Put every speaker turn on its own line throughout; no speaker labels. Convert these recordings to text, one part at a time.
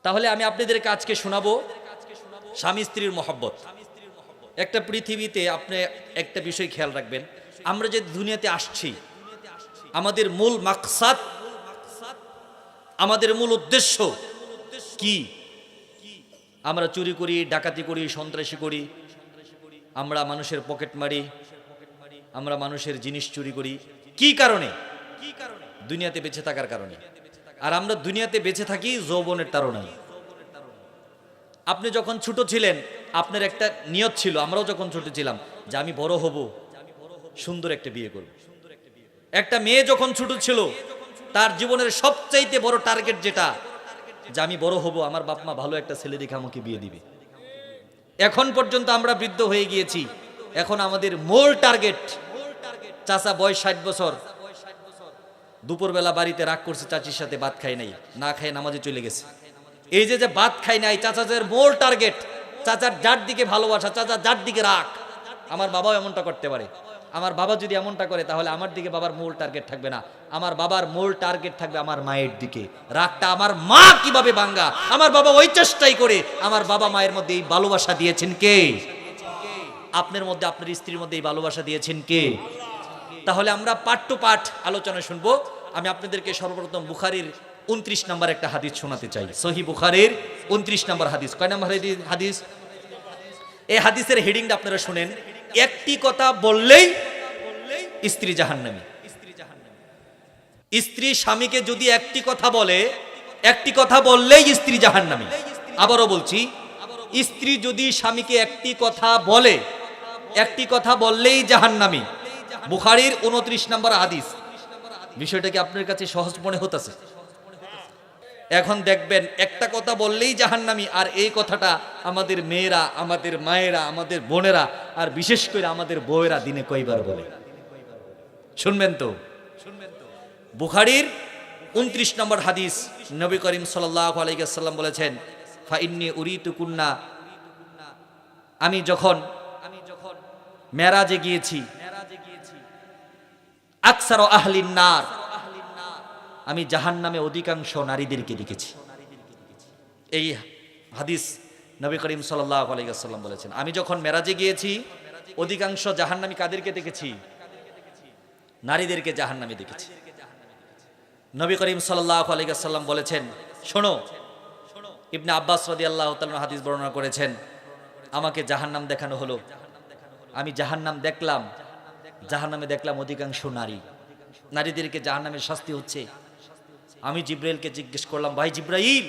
তাহলে আমি আপনাদেরকে আজকে শোনাবো স্বামী স্ত্রীর মহব্বত। একটা পৃথিবীতে আপনি একটা বিষয় খেয়াল রাখবেন, আমরা যে দুনিয়াতে আসছি, আমাদের মূল মাকসাদ, আমাদের মূল উদ্দেশ্য কি? আমরা চুরি করি, ডাকাতি করি, সন্ত্রাসী করি, আমরা মানুষের পকেট মারি, আমরা মানুষের জিনিস চুরি করি। কি কারণে? দুনিয়াতে বেঁচে থাকার কারণে। আর আমরা দুনিয়াতে বেঁচে থাকি যৌবনের তাড়নায়। আপনি যখন ছোট ছিলেন আপনার একটা নিয়ত ছিল, আমরাও যখন ছোট ছিলাম যে আমি বড় হব, সুন্দর একটা বিয়ে করব। একটা মেয়ে যখন ছোট ছিল তার জীবনের সবচাইতে বড় টার্গেট যেটা, যে আমি বড় হব, আমার বাপ মা ভালো একটা ছেলে দেখে আমাকে বিয়ে দিবে। এখন পর্যন্ত আমরা বৃদ্ধ হয়ে গিয়েছি, এখন আমাদের মূল টার্গেট, চাচা বয়স 60 বছর, দুপুরবেলা বাড়িতে রাগ করছে, চাচির সাথে ভাত খাই নাই, না খায় নামাজে চলে গেছে। এই যে ভাত খাই নাই, চাচাদের মূল টার্গেট, চাচার যার দিকে ভালোবাসা, চাচা যার দিকে রাগ। আমার বাবাও এমনটা করতে পারে। আমার বাবা যদি এমনটা করে তাহলে আমার দিকে বাবার মূল টার্গেট থাকবে না, আমার বাবার মূল টার্গেট থাকবে আমার মায়ের দিকে। রাগটা আমার মা কিভাবে ভাঙা, আমার বাবা ওই চেষ্টাই করে। আমার বাবা মায়ের মধ্যে এই ভালোবাসা দিয়েছেন কে? আপনার মধ্যে, আপনার স্ত্রীর মধ্যে এই ভালোবাসা দিয়েছেন কে? তাহলে আমরা পার্ট টু পার্ট আলোচনা শুনবো। আমি আপনাদেরকে সর্বপ্রথম বুখারীর 29 নম্বর একটা হাদিস শোনাতে চাই। সহিহ বুখারীর 29 নম্বর হাদিস। কয় নম্বর হাদিস? এই হাদিসের হেডিংটা আপনারা শুনেন, একটি কথা বললেই স্ত্রী জাহান্নামী। স্ত্রী স্বামীকে যদি একটি কথা বলে, একটি কথা বললেই স্ত্রী জাহান্নামী। আবারও বলছি, স্ত্রী যদি স্বামীকে একটি কথা বলে, একটি কথা বললেই জাহান্নামী। বুখারীর 29 নম্বর হাদিস। বিষয়টা কি আপনার কাছে সহজ মনে হতেছে? এখন দেখবেন একটা কথা বললেই জাহান্নামী, আর এই কথাটা আমাদের মেয়েরা, আমাদের মায়েরা, আমাদের বোনেরা, আর বিশেষ করে আমাদের বউয়েরা দিনে কয়বার বলে শুনবেন তো? বুখারীর 29 নম্বর হাদিস, নবী করিম সাল্লাল্লাহু আলাইহি ওয়াসাল্লাম বলেছেন, ফাইন্নী উরিতু কুন্না, আমি যখন মেরাজে গিয়েছি, আকসার আহলিন নার, আমি জাহান্নামে অধিকাংশ নারীদেরকে দেখেছি। এই হাদিস নবী করিম সাল্লাল্লাহু আলাইহি ওয়াসাল্লাম বলেছেন, আমি যখন মেরাজে গিয়েছি অধিকাংশ জাহান্নামী কাদেরকে দেখেছি? নারীদেরকে জাহান্নামে দেখেছি। নবী করিম সাল্লাল্লাহু আলাইহি ওয়াসাল্লাম বলেছেন, শোনো, ইবনে আব্বাস রাদিয়াল্লাহু তাআলা হাদিস বর্ণনা করেছেন, আমাকে জাহান্নাম দেখানো হলো, আমি জাহান্নাম দেখলাম, জাহান্নামে দেখলাম অধিকাংশ নারী, নারীদেরকে জাহান্নামের শাস্তি হচ্ছে। আমি জিব্রাইলকে জিজ্ঞেস করলাম, ভাই জিব্রাইল,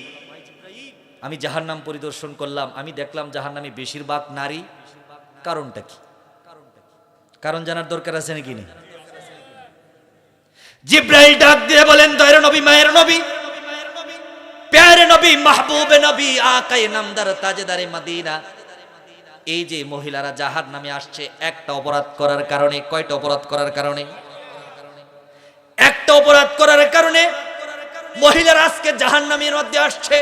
আমি জাহান্নাম পরিদর্শন করলাম, আমি দেখলাম জাহান্নামে বেশিরভাগ নারী, কারণটা কি? কারণ জানার দরকার আছে নাকি নেই? জিব্রাইল ডাক দিয়ে বলেন, দয়ার নবী, মায়ের নবী, প্যারে নবী, মাহবুবে নবী, আকায়ে নামদার, তাজদারে মদিনা, এই যে মহিলারা জাহান্নামে আসছে একটা অপরাধ করার কারণে। কয়টা অপরাধ করার কারণে? একটা অপরাধ করার কারণে মহিলারা আজকে জাহান্নামের মধ্যে আসছে।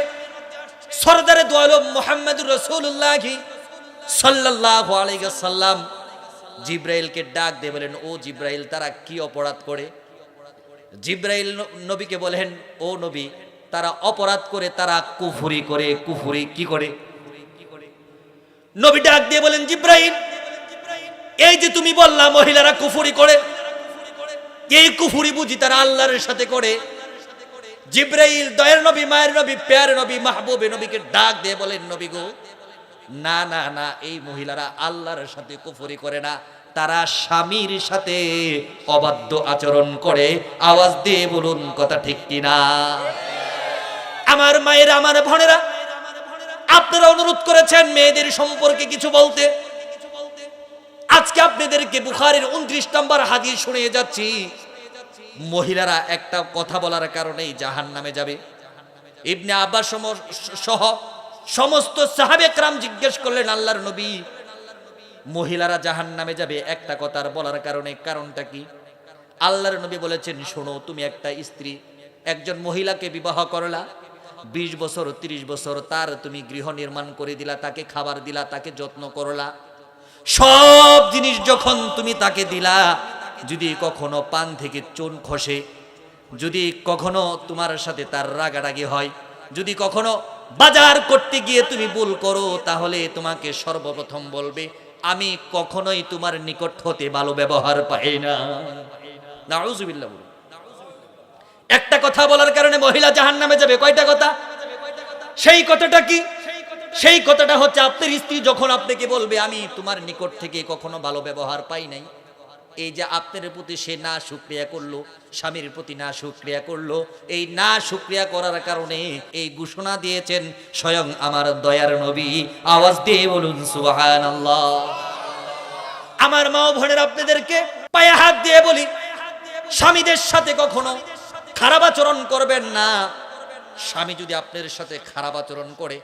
সরদারে দু আলম মুহাম্মদুর রাসূলুল্লাহ সাল্লাল্লাহু আলাইহি ওয়াসাল্লাম জিব্রাইলকে ডাক দিয়ে বলেন, ও জিব্রাইল, তারা কি অপরাধ করে? জিব্রাইল নবীকে বলেন, ও নবী, তারা অপরাধ করে, তারা কুফরি করে। কুফরি কি করে? নবী ডাক দিয়ে বলেন, জিব্রাইল, এই যে তুমি বললা মহিলারা কুফরি করে, এই কুফরি বুঝি তারা আল্লাহর সাথে করে? জিব্রাইল দয়ার নবী, মায়ের নবী, প্যারে নবী, মাহবুবে নবীকে ডাক দিয়ে বলেন, নবী গো, না না না, এই মহিলারা আল্লাহর সাথে কুফরি করে না, তারা স্বামীর সাথে অবাধ্য আচরণ করে। আওয়াজ দিয়ে বলুন কথা ঠিক কিনা? আমার মায়েরা, আমার বোনেরা, আপনারা অনুরোধ করেছেন মেয়েদের সম্পর্কে কিছু বলতে। আজকে আপনাদেরকে বুখারীর 29 নম্বর হাদিস শুনিয়ে যাচ্ছি। মহিলারা একটা কথা বলার কারণেই জাহান্নামে যাবে। ইবনে আব্বাস সহ সমস্ত সাহাবে کرام জিজ্ঞেস করলেন, আল্লাহর নবী, মহিলারা জাহান্নামে যাবে একটা কথার বলার কারণে, কারণটা কি? আল্লাহর নবী বলেছেন, শোনো, তুমি একটা স্ত্রী, একজন মহিলাকে বিবাহ করলা, 20 বছর 30 বছর তার তুমি গৃহ নির্মাণ করে দিলা, তাকে খাবার দিলা, তাকে যত্ন করলা, সব জিনিস যখন তুমি তাকে দিলা, যদি কখনো পান থেকে চুন খসে, যদি কখনো তোমার সাথে তার রাগারাগি হয়, যদি কখনো বাজার করতে গিয়ে তুমি ভুল করো, তাহলে তোমাকে সর্বপ্রথম বলবে আমি কখনোই তোমার নিকট হতে ভালো ব্যবহার পাই না। নাউযুবিল্লাহ। একটা কথা বলার কারণে মহিলা জাহান্নামে যাবে। কয়টা কথা? সেই কথাটা কি? সেই কথাটা হচ্ছে আপনার স্ত্রী যখন আপনাকে বলবে আমি তোমার নিকট থেকে কখনো ভালো ব্যবহার পাই নাই, এই যে আপনার প্রতি সে না শুকরিয়া করলো, স্বামীর প্রতি না শুকরিয়া করলো, এই না শুকরিয়া করার কারণে এই ঘোষণা দিয়েছেন স্বয়ং আমার দয়ার নবী। আওয়াজ দিয়ে বলুন সুবহানাল্লাহ। আমার মা ও বোনের আপনাদেরকে পায়ে হাত দিয়ে বলি, স্বামীদের সাথে কখনো খারাপ আচরণ করবেন না। স্বামী যদি আপনার সাথে খারাপ আচরণ করে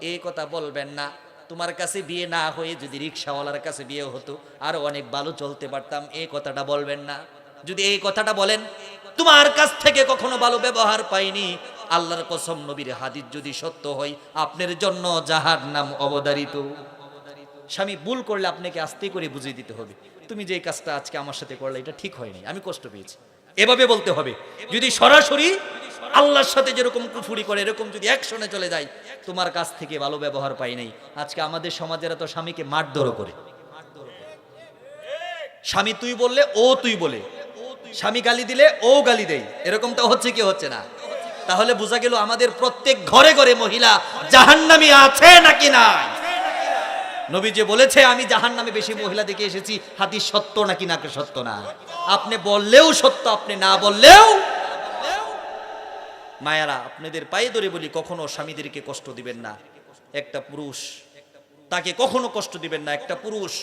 এই কথা বলবেন না তোমার কাছে বিয়ে না হয়ে যদি রিকশাওয়ালার কাছে বিয়ে হতো আরো অনেক ভালো চলতে পারতাম, এই কথাটা বলবেন না। যদি এই কথাটা বলেন তোমার কাছ থেকে কখনো ভালো ব্যবহার পাইনি, আল্লাহর কসম নবীর হাদিস যদি সত্য হয় আপনার জন্য জাহান্নাম অবধারিত। স্বামী ভুল করলে আপনাকে আস্তে করে বুঝিয়ে দিতে হবে, তুমি যে কাজটা আজকে আমার সাথে করলে এটা ঠিক হয়নি, আমি কষ্ট পেয়েছি, এভাবে বলতে হবে। যদি সরাসরি আল্লাহর সাথে যেরকম কুফরি করে এরকম যদি অ্যাকশনে চলে যায় তোমার কাছ থেকে ভালো ব্যবহার পাই নাই। আজকে আমাদের সমাজের তো স্বামীকে মারধরও করে। স্বামী তুই বললে ও তুই বলে, স্বামী গালি দিলে ও গালি দেয়, এরকমটা হচ্ছে কি হচ্ছে না? তাহলে বোঝা গেল আমাদের প্রত্যেক ঘরে ঘরে মহিলা জাহান্নামী আছে নাকি নাই? নবী যে বলেছে আমি জাহান্নামে বেশি মহিলা দেখে এসেছি, হাদিস সত্য নাকি নাকি সত্য না? আপনি বললেও সত্য, আপনি না বললেও। মায়েরা আপনাদের পায়ে ধরে বলি কখনো স্বামীদেরকে কষ্ট দিবেন না। একটা পুরুষ তাকে কখনো কষ্ট দিবেন না। একটা পুরুষ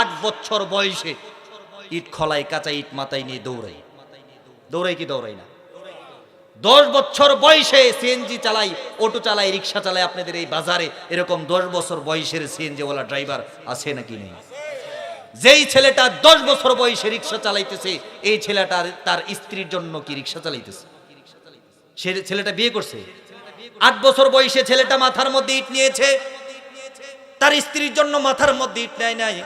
8 বছর বয়সে ইট খলায় কাঁচা ইট মাথায় নিয়ে দৌড়াই কি দৌড়াই না? 10 বছর বয়সে সিএনজি চালাই, অটো চালাই, রিক্সা চালাই। আপনাদের এই বাজারে এরকম 10 বছর বয়সের সিএনজি ওয়ালা ড্রাইভার আছে নাকি নেই? যেই ছেলেটা 10 বছর বয়সে রিক্সা চালাইতেছে এই ছেলেটা তার স্ত্রীর জন্য কি রিক্সা চালাইতেছে? সে ছেলেটা বিয়ে করছে। 8 বছর বয়সে ছেলেটা মাথার মধ্যে ইট নিয়েছে, তার স্ত্রীর জন্য মাথার মধ্যে ইট নেয় নাই।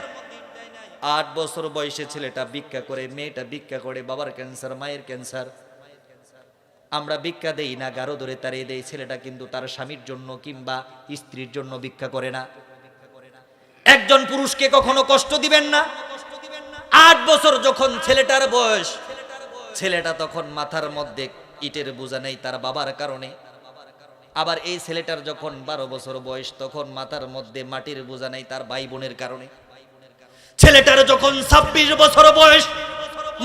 8 বছর বয়সে ছেলেটা ভিক্ষা করে, মেয়েটা ভিক্ষা করে, বাবার ক্যান্সার, মায়ের ক্যান্সার। আমরা ভিক্ষা দেই না, গারো ধরে তাড়িয়ে দেই। ছেলেটা কিন্তু তার স্বামীর জন্য কিংবা স্ত্রীর জন্য ভিক্ষা করে না। একজন পুরুষকে কখনো কষ্ট দিবেন না। 8 বছর যখন ছেলেটার বয়স, ছেলেটা তখন মাথার মধ্যে ইটের বোঝা নেই তার বাবার কারণে। আবার এই ছেলেটার যখন 12 বছর বয়স তখন মাথার মধ্যে মাটির বোঝা নেই তার ভাই বোনের কারণে। ছেলেটার যখন 26 বছর বয়স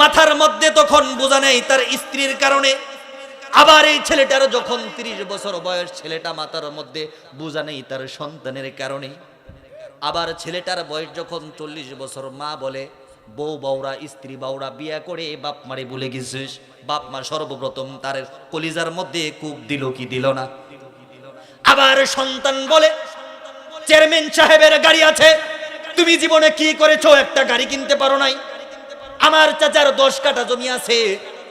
মাথার মধ্যে তখন বোঝা নেই তার স্ত্রীর কারণে। আবার এই ছেলেটার যখন 30 বছর বয়স ছেলেটা মাথার মধ্যে বোঝা নেই তার সন্তানের কারণে। আবার ছেলেটার বয়স যখন 40 বছর, মা বলে বউ বাউরা, স্ত্রী বাউরা, বিয়া করে বাপ মারে ভুলে গেছিস। বাপ মা সর্বপ্রথম তার কলিজার মধ্যে কূপ দিল কি দিল না? আবার সন্তান বলে চেয়ারম্যান সাহেবের গাড়ি আছে, তুমি জীবনে কি করেছো? একটা গাড়ি কিনতে পারো নাই। আমার চাচার 10 কাঠা জমি আছে,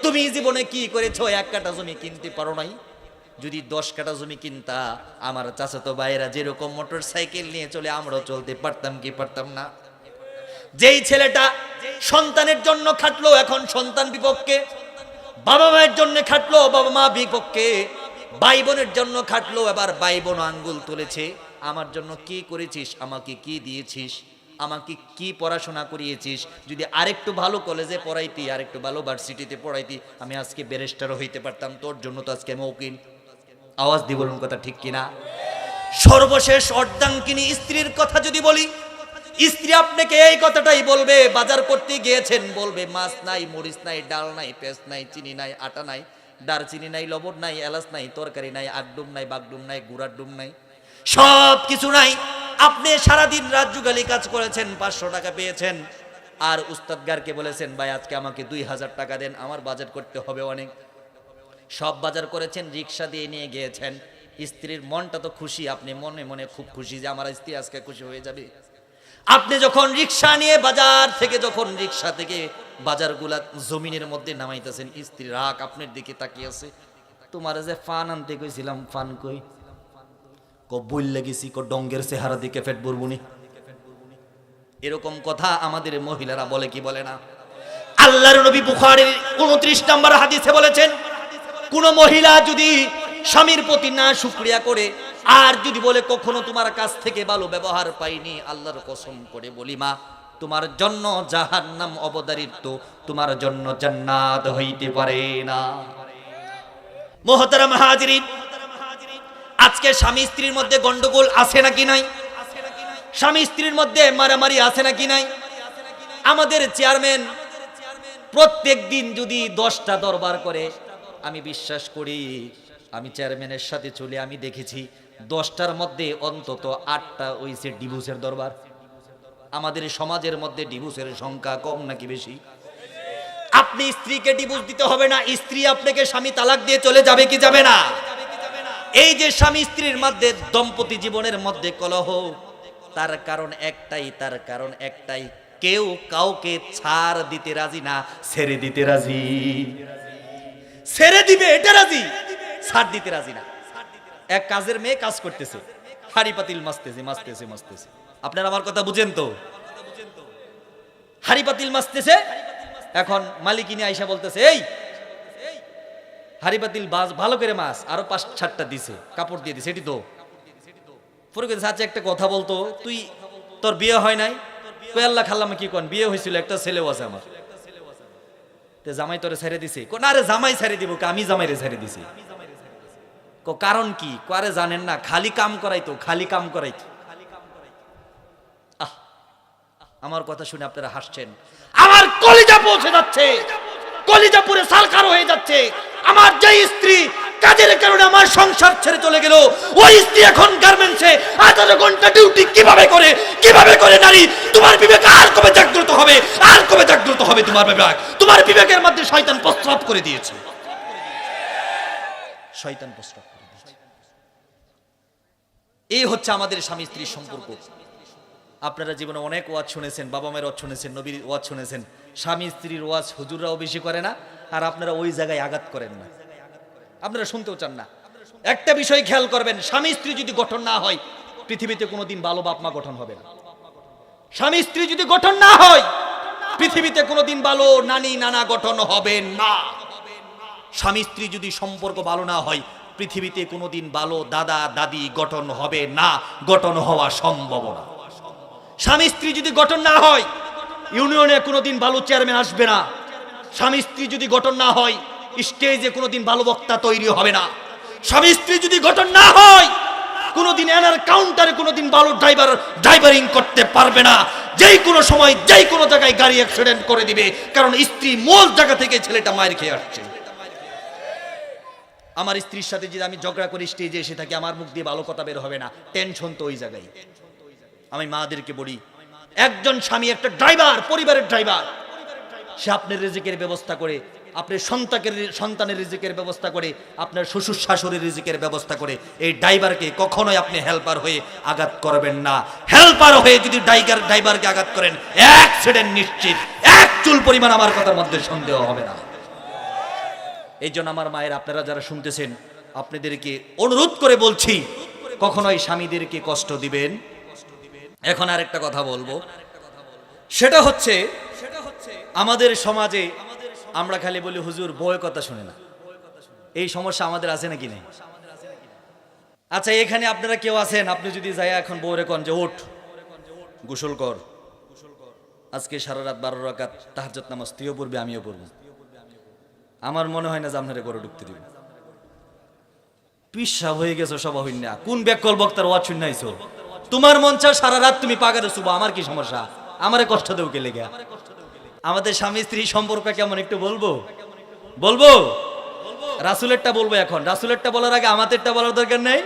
তুমি জীবনে কি করেছো? 1 কাঠা জমি কিনতে পারো নাই। যদি 10 কাঠা জমি কিনতা আমার চাচাতো ভাইয়েরা যেরকম মোটর সাইকেল নিয়ে চলে আমরাও চলতে পারতাম কি পারতাম না? যেই ছেলেটা সন্তানের জন্য খাটলো এখন সন্তান বিপক্ষে, বাবা মায়ের জন্য খাটলো বাবা মা বিপক্ষে, ভাই বোনের জন্য খাটলো এবার ভাই বোন আঙ্গুল তুলেছে আমার জন্য কি করেছিস, আমাকে কি দিয়েছিস, আমাকে কি পড়াশোনা করিয়েছিস। যদি আরেকটু ভালো কলেজে পড়াইতি, আরেকটু ভালো ভার্সিটিতে পড়াইতি, আমি আজকে ব্যারিস্টারও হইতে পারতাম, তোর জন্য তো আজকে আমি উকিল। আওয়াজ দিয়ে বলুন কথা ঠিক কিনা? সর্বশেষ অর্ধাঙ্গিনী স্ত্রীর কথা যদি বলি, স্ত্রী আপনাকে এই কথাটাই বলবে। বাজার করতে গিয়েছেন, বলবে মাছ নাই, মরিচ নাই, ডাল নাই, পেঁয়াজ নাই, চিনি নাই, আটা নাই, দারচিনি নাই, লবণ নাই, এলাচ নাই, তরকারি নাই, আগডুম নাই, বাগডুম নাই, গুড়ার ডুম নাই, সব কিছু নাই। আপনি সারাদিন রাত যুগালি কাজ করেছেন, 500 টাকা পেয়েছেন, আর উস্তাদ গারকে বলেছেন ভাই আজকে আমাকে 2000 টাকা দেন, আমার বাজার করতে হবে অনেক। সব বাজার করেছেন, রিক্সা দিয়ে নিয়ে গিয়েছেন। স্ত্রীর মনটা তো খুশি, আপনি মনে মনে খুব খুশি যে আমার স্ত্রী আজকে খুশি হয়ে যাবে। আপনি যখন রিক্সা নিয়ে বাজার থেকে যখন রিক্সা থেকে বাজারগুলা জমিনের মধ্যে নামাইতেছেন, স্ত্রী রাগ আপনার দিকে তাকিয়ে আছে। তোমার যে ফান আনতে কইছিলাম, ফান কই? বইল লেগেছি, ডঙ্গের চেহারা দিকে ফেট বুরবুনি। এরকম কথা আমাদের মহিলারা বলে কি বলে না? আল্লাহর নবী বুখারীর 29 নম্বর হাদিসে বলেছেন, কোন মহিলা যদি স্বামীর প্রতি না শুকরিয়া করে, আর যদি বলে কখনো তোমার কাছ থেকে ভালো ব্যবহার পাইনি, আল্লাহর কসম করে বলি মা, তোমার জন্য জাহান্নাম অবধারিত, তোমার জন্য জান্নাত হইতে পারে না। মুহতারাম হাজিরিন, আজকে স্বামী স্ত্রীর মধ্যে গন্ডগোল আছে নাকি নাই? স্বামী স্ত্রীর মধ্যে মারামারি আছে নাকি নাই? আমাদের চেয়ারম্যান প্রত্যেক দিন যদি 10টা দরবার করে, আমি বিশ্বাস করি, আমি চেয়ারম্যানের সাথে চলে আমি দেখেছি 10টার মধ্যে অন্তত 8টা হইছে ডিভোর্সের দরবার। আমাদের সমাজের মধ্যে ডিভোর্সের সংখ্যা কম নাকি বেশি? আপনি স্ত্রীকে ডিভোর্স দিতে হবে না, স্ত্রী আপনাকে স্বামী তালাক দিয়ে চলে যাবে কি যাবে না? এই যে স্বামী স্ত্রীর মধ্যে দাম্পত্য জীবনের মধ্যে কলহ, তার কারণ একটাই, কেউ কাউকে ছাড় দিতে রাজি না, ছেড়ে দিতে রাজি। ছেড়ে দিবে এটা রাজি, ছাড় দিতে রাজি না। এক কাজের মেয়ে কাজ করতেছে, হাড়ি পাতিল মাসতেছে। আপনারা আমার কথা বুঝেন তো? হাড়ি পাতিল মাসতেছে, এখন মালিকিনী আইসা বলতেছে, এই হাড়ি পাতিল ভালো করে মাছ, আরো 5-7টা দিছে, কাপড় দিয়ে দিছে, এটি তো পরে কইছে, আচ্ছা একটা কথা বলতো, তুই তোর বিয়ে হয় নাই? কই আল্লাহ খাল্লাম কি কোন, বিয়ে হয়েছিল, একটা ছেলেও আছে আমার। তে জামাই তোরে ছেড়ে দিছে? না রে, জামাই ছেড়ে দিব, আমি জামাইরে ছেড়ে দিছি। কারণ কি? আরে জানেন না, খালি কাম করাইতো। আমার কথা শুনে আপনারা হাসছেন, আমার কলিজা পৌঁছে যাচ্ছে, কলিজা পুরে সালকার হয়ে যাচ্ছে। আমার যে স্ত্রী কাজের কারণে আমার সংসার ছেড়ে চলে গেল, ওই স্ত্রী এখন গার্মেন্টসে 18 ঘন্টা ডিউটি কিভাবে করে নারী, তোমার বিবেক আর কবে জাগ্রত হবে? তোমার বিবেক, তোমার বিবেকের মধ্যে শয়তান প্রস্রাব করে দিয়েছে। এই হচ্ছে আমাদের স্বামী স্ত্রীর সম্পর্ক। আপনারা জীবনে অনেক ওয়াজ শুনেছেন, বাবা মায়ের ওয়াজ শুনেছেন, নবীর ওয়াজ শুনেছেন। স্বামী স্ত্রীর ওয়াজ হুজুররাও বেশি করে না, আর আপনারা ওই জায়গায় আঘাত করেন না, আপনারা শুনতেও চান না। একটা বিষয় খেয়াল করবেন, স্বামী স্ত্রী যদি গঠন না হয়, পৃথিবীতে কোনোদিন ভালো বাপ মা গঠন হবে না। স্বামী স্ত্রী যদি গঠন না হয়, পৃথিবীতে কোনোদিন ভালো নানি নানা গঠন হবে না। স্বামী স্ত্রী যদি সম্পর্ক ভালো না হয়, পৃথিবীতে কোনোদিন ভালো দাদা দাদি গঠন হবে না, গঠন হওয়া সম্ভব না। স্বামী স্ত্রী যদি গঠন না হয়, ইউনিয়নে কোনোদিন ভালো চেয়ারম্যান আসবে না। স্বামী স্ত্রী যদি গঠন না হয়, স্টেজে কোনোদিন ভালো বক্তা তৈরি হবে না। স্বামী স্ত্রী যদি গঠন না হয়, কোনোদিন এনার কাউন্টারে কোনোদিন ভালো ড্রাইভারিং করতে পারবে না। যেই কোনো সময় যেই কোনো জায়গায় গাড়ি অ্যাক্সিডেন্ট করে দিবে, কারণ স্ত্রী মূল জায়গা থেকে ছেলেটা মায়ের খেয়ে আসছে। আমার স্ত্রীর সাথে যদি আমি ঝগড়া করি, স্টেজে এসে থাকি, আমার মুখ দিয়ে ভালো কথা বের হবে না, টেনশন তো ওই জায়গায়। আমি মাদেরকে বলি, একজন স্বামী একটা ড্রাইভার, পরিবারের ড্রাইভার, সে আপনার রিজিকের ব্যবস্থা করে, আপনার সন্তানের রিজিকের ব্যবস্থা করে, আপনার শ্বশুর শাশুড়ির রিজিকের ব্যবস্থা করে। এই ড্রাইভারকে কখনোই আপনি হেল্পার হয়ে আঘাত করবেন না। হেল্পার হয়ে যদি ড্রাইভারকে আঘাত করেন, অ্যাক্সিডেন্ট নিশ্চিত, এক চুল পরিমাণ আমার কথার মধ্যে সন্দেহ হবে না। এই জন্য আমার মায়ের, আপনারা যারা শুনতেছেন, আপনাদেরকে অনুরোধ করে বলছি, কখনোই স্বামীদেরকে কষ্ট দিবেন। এখন আরেকটা কথা বলবো, সেটা হচ্ছে আমাদের সমাজে আমরা খালি বলি হুজুর বউয়ের কথা শুনে না। এই সমস্যা আমাদের আছে নাকি নেই? আচ্ছা, এখানে আপনারা কেউ আছেন, আপনি যদি যাই এখন বউরে কন যে ওঠ, গোসল কর, আজকে সারা রাত 12 রাকাত তাহাজ্জুদ নামাজ তুইও পড়বি আমিও পড়ব, আমার মনে হয় না যে আপনারা করে ঢুকতে দিবেন। পিসাব হয়ে গেছো সব হইন না, কোন ব্যাকল বক্তার ওয়াজ শুন নাইছো? তোমার মন চায় সারা রাত তুমি পাগারে শুবো, আমার কি সমস্যা? আমারে কষ্ট দেও কে লেগে? আমাদের স্বামী স্ত্রী সম্পর্ক কেমন একটু বলবো রাসূলেরটা বলবো। এখন রাসূলেরটা বলার আগে আমাদেরটা বলার দরকার নেই?